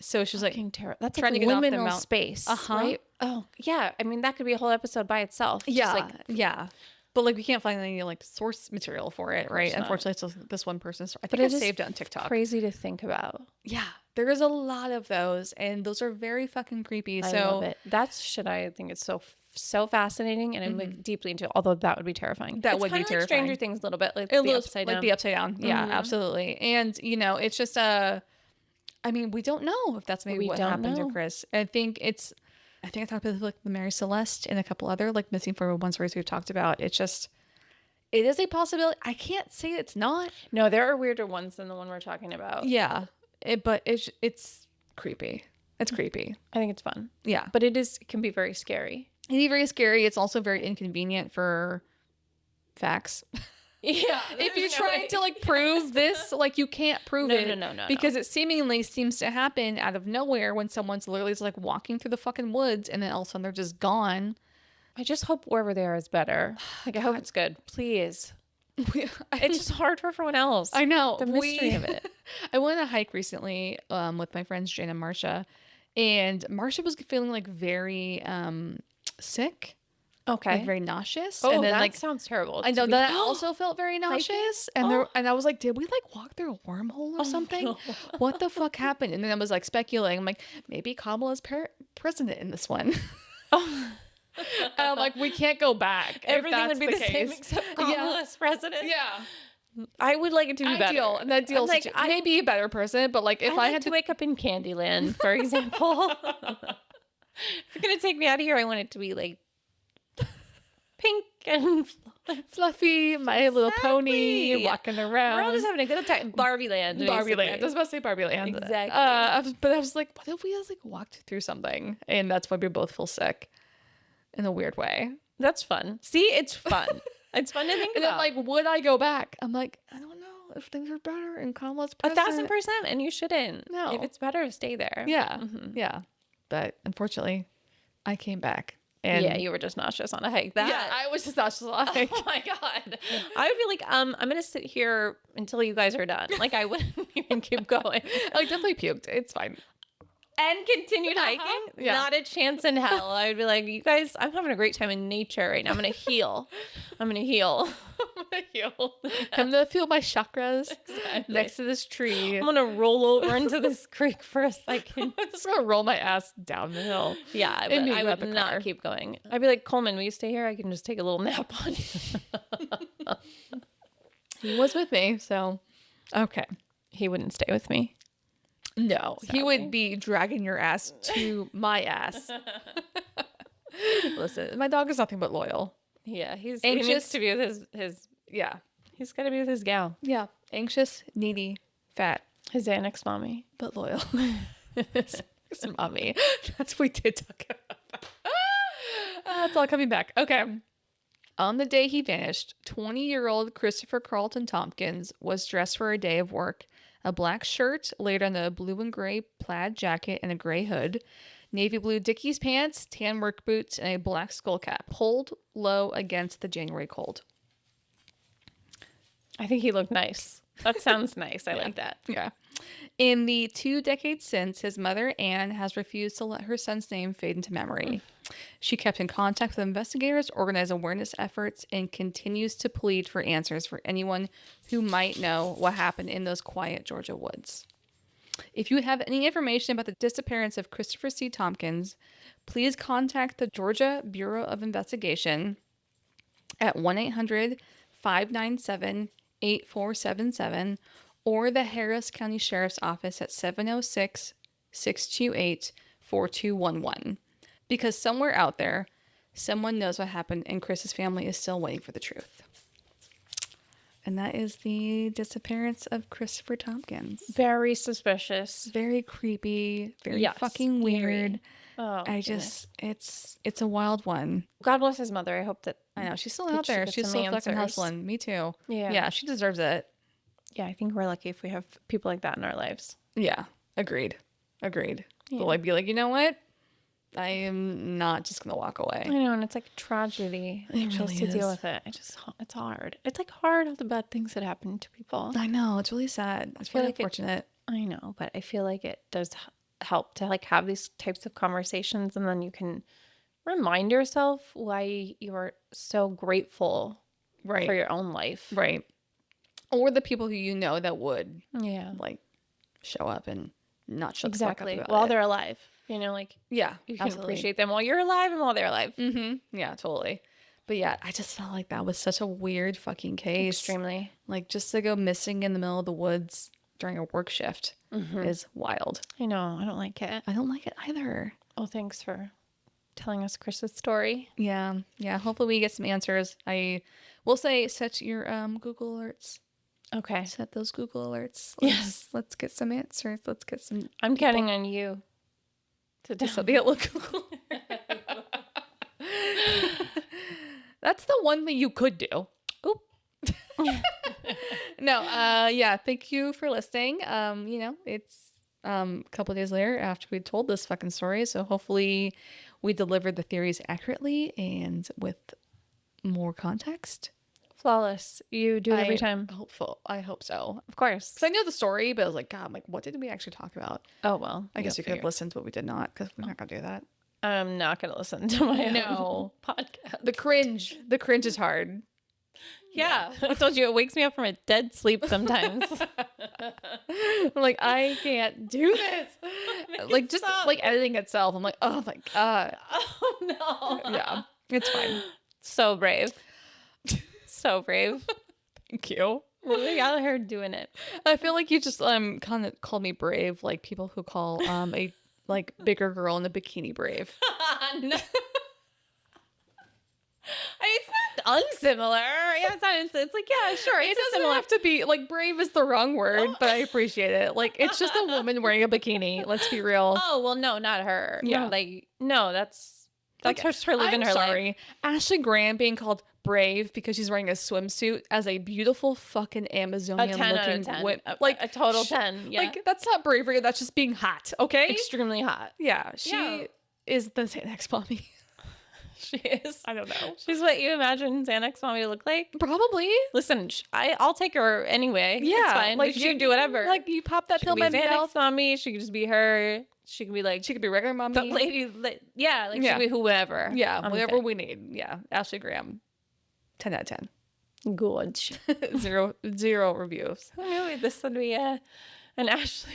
So she was like, fucking terrible. That's trying like to get off the liminal mount- space, Uh-huh. right? Oh, yeah. I mean, that could be a whole episode by itself. Just yeah, like, yeah. But like we can't find any like source material for it, right? not. Unfortunately, it's just this one person's. I but think I it is saved it on TikTok. crazy to think about. Yeah, there is a lot of those, and those are very fucking creepy. I So love it. That's shit. I think it's so fascinating, and I'm like deeply into. Although that would be terrifying. That It's would be kinda like Stranger terrifying. Things a little bit, like it the looks upside like down. the upside down. Yeah, absolutely. And you know, it's just I mean, we don't know if that's maybe We what don't happened know. to Chris. I think I talked about like the Mary Celeste and a couple other like missing 411 stories we've talked about. It's just. It is a possibility. I can't say it's not. No, there are weirder ones than the one we're talking about. Yeah, but it's creepy. It's creepy. I think it's fun, Yeah, but it can be very scary. it is very scary. It's also very inconvenient for facts. Yeah, If you're trying to like prove this, like you can't prove No, it. no, Because it seemingly seems to happen out of nowhere when someone's literally just like walking through the fucking woods and then all of a sudden they're just gone. I just hope wherever they are is better. Like I hope it's good. Please. It's just hard for everyone else. I know The mystery of it. I went on a hike recently with my friends Jane and Marcia, and Marcia was feeling like very sick, Okay. like very nauseous. Oh, and then that like sounds terrible. I know to be- that I also felt very nauseous, and I was like, did we like walk through a wormhole or something? no. What the fuck happened? And then I was like speculating. I'm like, maybe Kamala's president in this one. And I'm like, we can't go back. if Everything that's would be the same case. except Yeah. Kamala's president. Yeah, I would like it to be ideal. better. And that deal, Like, maybe a better person, but like if I'd I like had to wake up in Candyland, for example. If you're gonna take me out of here, I want it to be like pink and fluffy, My Little Pony, Exactly. walking around. we're all just having a good time. Barbie Land. Barbie Land. I basically. was about to say Barbie Land. Exactly. But I was like, what if we just like walked through something, and that's why we both feel sick, in a weird way. That's fun. See, it's fun. It's fun to think And about. I'm like, would I go back? I'm like, I don't know if things are better and Kamala's president. 1,000%, and you shouldn't. No. If it's better, stay there. Yeah, Mhm. yeah. But unfortunately, I came back. And Yeah, you were just nauseous on a hike. That. yeah, I was just not just like, Oh my god! I would be like, I'm gonna sit here until you guys are done. Like I wouldn't even keep going. I definitely puked. It's fine. and continued hiking, Yeah. not a chance in hell. I would be like, you guys, I'm having a great time in nature right now. I'm going to heal. I'm going to heal. I'm gonna feel my chakras next to this tree. I'm going to roll over into this creek for a second. I'm just gonna roll my ass down the hill. Yeah, And but meet I you at would the not car. keep going. I'd be like, Coleman, will you stay here? I can just take a little nap on you. He was with me, so okay. He wouldn't stay with me. No, he Sadly. would be dragging your ass to my ass. Listen, my dog is nothing but loyal. Yeah, he needs Anxious. to be with his Yeah. he's got to be with his gal. Yeah. Anxious, needy, fat, His Xanax mommy. but loyal. It's mommy. That's what we did talk about. It's all coming back. Okay. On the day he vanished, 20-year-old Christopher Carlton Thompkins was dressed for a day of work. A black shirt laid on a blue and gray plaid jacket and a gray hood, navy blue Dickies pants, tan work boots, and a black skull cap, pulled low against the January cold. I think he looked nice. That sounds nice. I like that. Yeah. In the 2 decades since, his mother, Anne, has refused to let her son's name fade into memory. She kept in contact with investigators, organized awareness efforts, and continues to plead for answers for anyone who might know what happened in those quiet Georgia woods. If you have any information about the disappearance of Christopher C. Thompkins, please contact the Georgia Bureau of Investigation at 1-800-597-8477 or the Harris County Sheriff's Office at 706-628-4211. Because somewhere out there, someone knows what happened and Chris's family is still waiting for the truth. And that is the disappearance of Christopher Thompkins. Very suspicious. Very creepy, very Yes, fucking weird. Oh, I just, it's a wild one. God bless his mother. I hope that. I know, she's still Did out she there. get She's some still fucking answers? hustling. Me too. Yeah. Yeah, she deserves it. Yeah, I think we're lucky if we have people like that in our lives. Yeah, agreed. Agreed. Yeah. They'll like be like, you know what? I am not just gonna walk I away. know, and it's like a tragedy. It Just really to deal is. with it. It's hard. It's like hard all the bad things that happen to people. I know, it's really sad. It's feel really like it- unfortunate. I know, but I feel like it does help to like have these types of conversations, and then you can remind yourself why you are so grateful Right. for your own life. Right. Or the people who you know that would Yeah. like show up and not shut Exactly. the fuck up While about it. they're alive. You know, like Yeah, you can absolutely. appreciate them while you're alive and while they're alive. Yeah, totally. But yeah, I just felt like that was such a weird fucking case. Extremely. Like just to go missing in the middle of the woods during a work shift is wild. I know. I don't like it. I don't like it either. Oh, thanks for telling us Chris's story. Yeah. Yeah. Hopefully we get some answers. I will say set your Google alerts. Okay. Set those Google alerts. Yes. Let's get some answers. Let's get some I'm counting on you to to tell set the Google. That's the one thing you could do. Oop. No, yeah, thank you for listening. You know, it's a couple of days later after we told this fucking story, so hopefully we delivered the theories accurately and with more context. Flawless. You do it every time. I hope so. Of course. Because I know the story, but I was like, God, I'm like, what did we actually talk about? Oh, well. I guess you could have listened, but we did not, because we're not gonna do that. I'm not going to listen to my No. own podcast. The cringe is hard. Yeah. I told you it wakes me up from a dead sleep sometimes. I'm like, I can't do this. Like just stop. like editing itself. I'm like, oh my God. Oh, no. Yeah, it's fine. So brave. So brave. Thank you. We're out here doing it. I feel like you just kind of called me brave, like people who call a like bigger girl in a bikini brave. No. It's not unsimilar. Yeah, it's like, yeah, sure. It doesn't have to be like brave is the wrong word, but I appreciate it. Like it's just a woman wearing a bikini. Let's be real. Oh, well, no, not her. Yeah. No, like, no, that's Like, just her living her life. sorry. Ashley Graham being called brave because she's wearing a swimsuit as a beautiful fucking A Amazonian 10 out looking of 10. whip. Like a total sh- 10. Yeah. Like that's not bravery. That's just being hot. Okay. extremely hot. Yeah. She Yeah. is the Xanax mommy. She is. I don't know. She's what you imagine Xanax mommy to look like. Probably. Listen, I'll take her anyway. Yeah. It's fine. Like, she can do whatever. Like you pop that she pill could in be my Xanax mouth. mommy. She could just be her. She can be like, She could be regular mommy. the lady, yeah, like she could be whoever. Yeah, I'm whatever okay. we need. Yeah, Ashley Graham, 10 out of 10. Good. zero reviews. Who knew this would be an Ashley?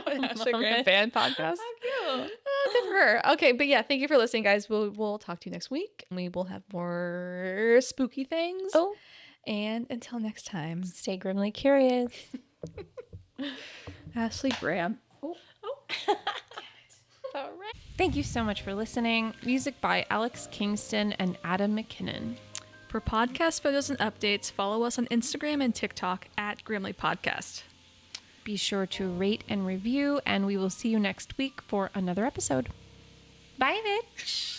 An Ashley Graham fan podcast. How cute. Good for her. Okay, but yeah, thank you for listening, guys. We'll talk to you next week. We will have more spooky things. Oh, And until next time, stay grimly curious. Ashley Graham. All right. Thank you so much for listening. Music by Alex Kingston and Adam McKinnon. For podcast photos and updates, follow us on Instagram and TikTok at Grimly Podcast. Be sure to rate and review, and we will see you next week for another episode. Bye, bitch.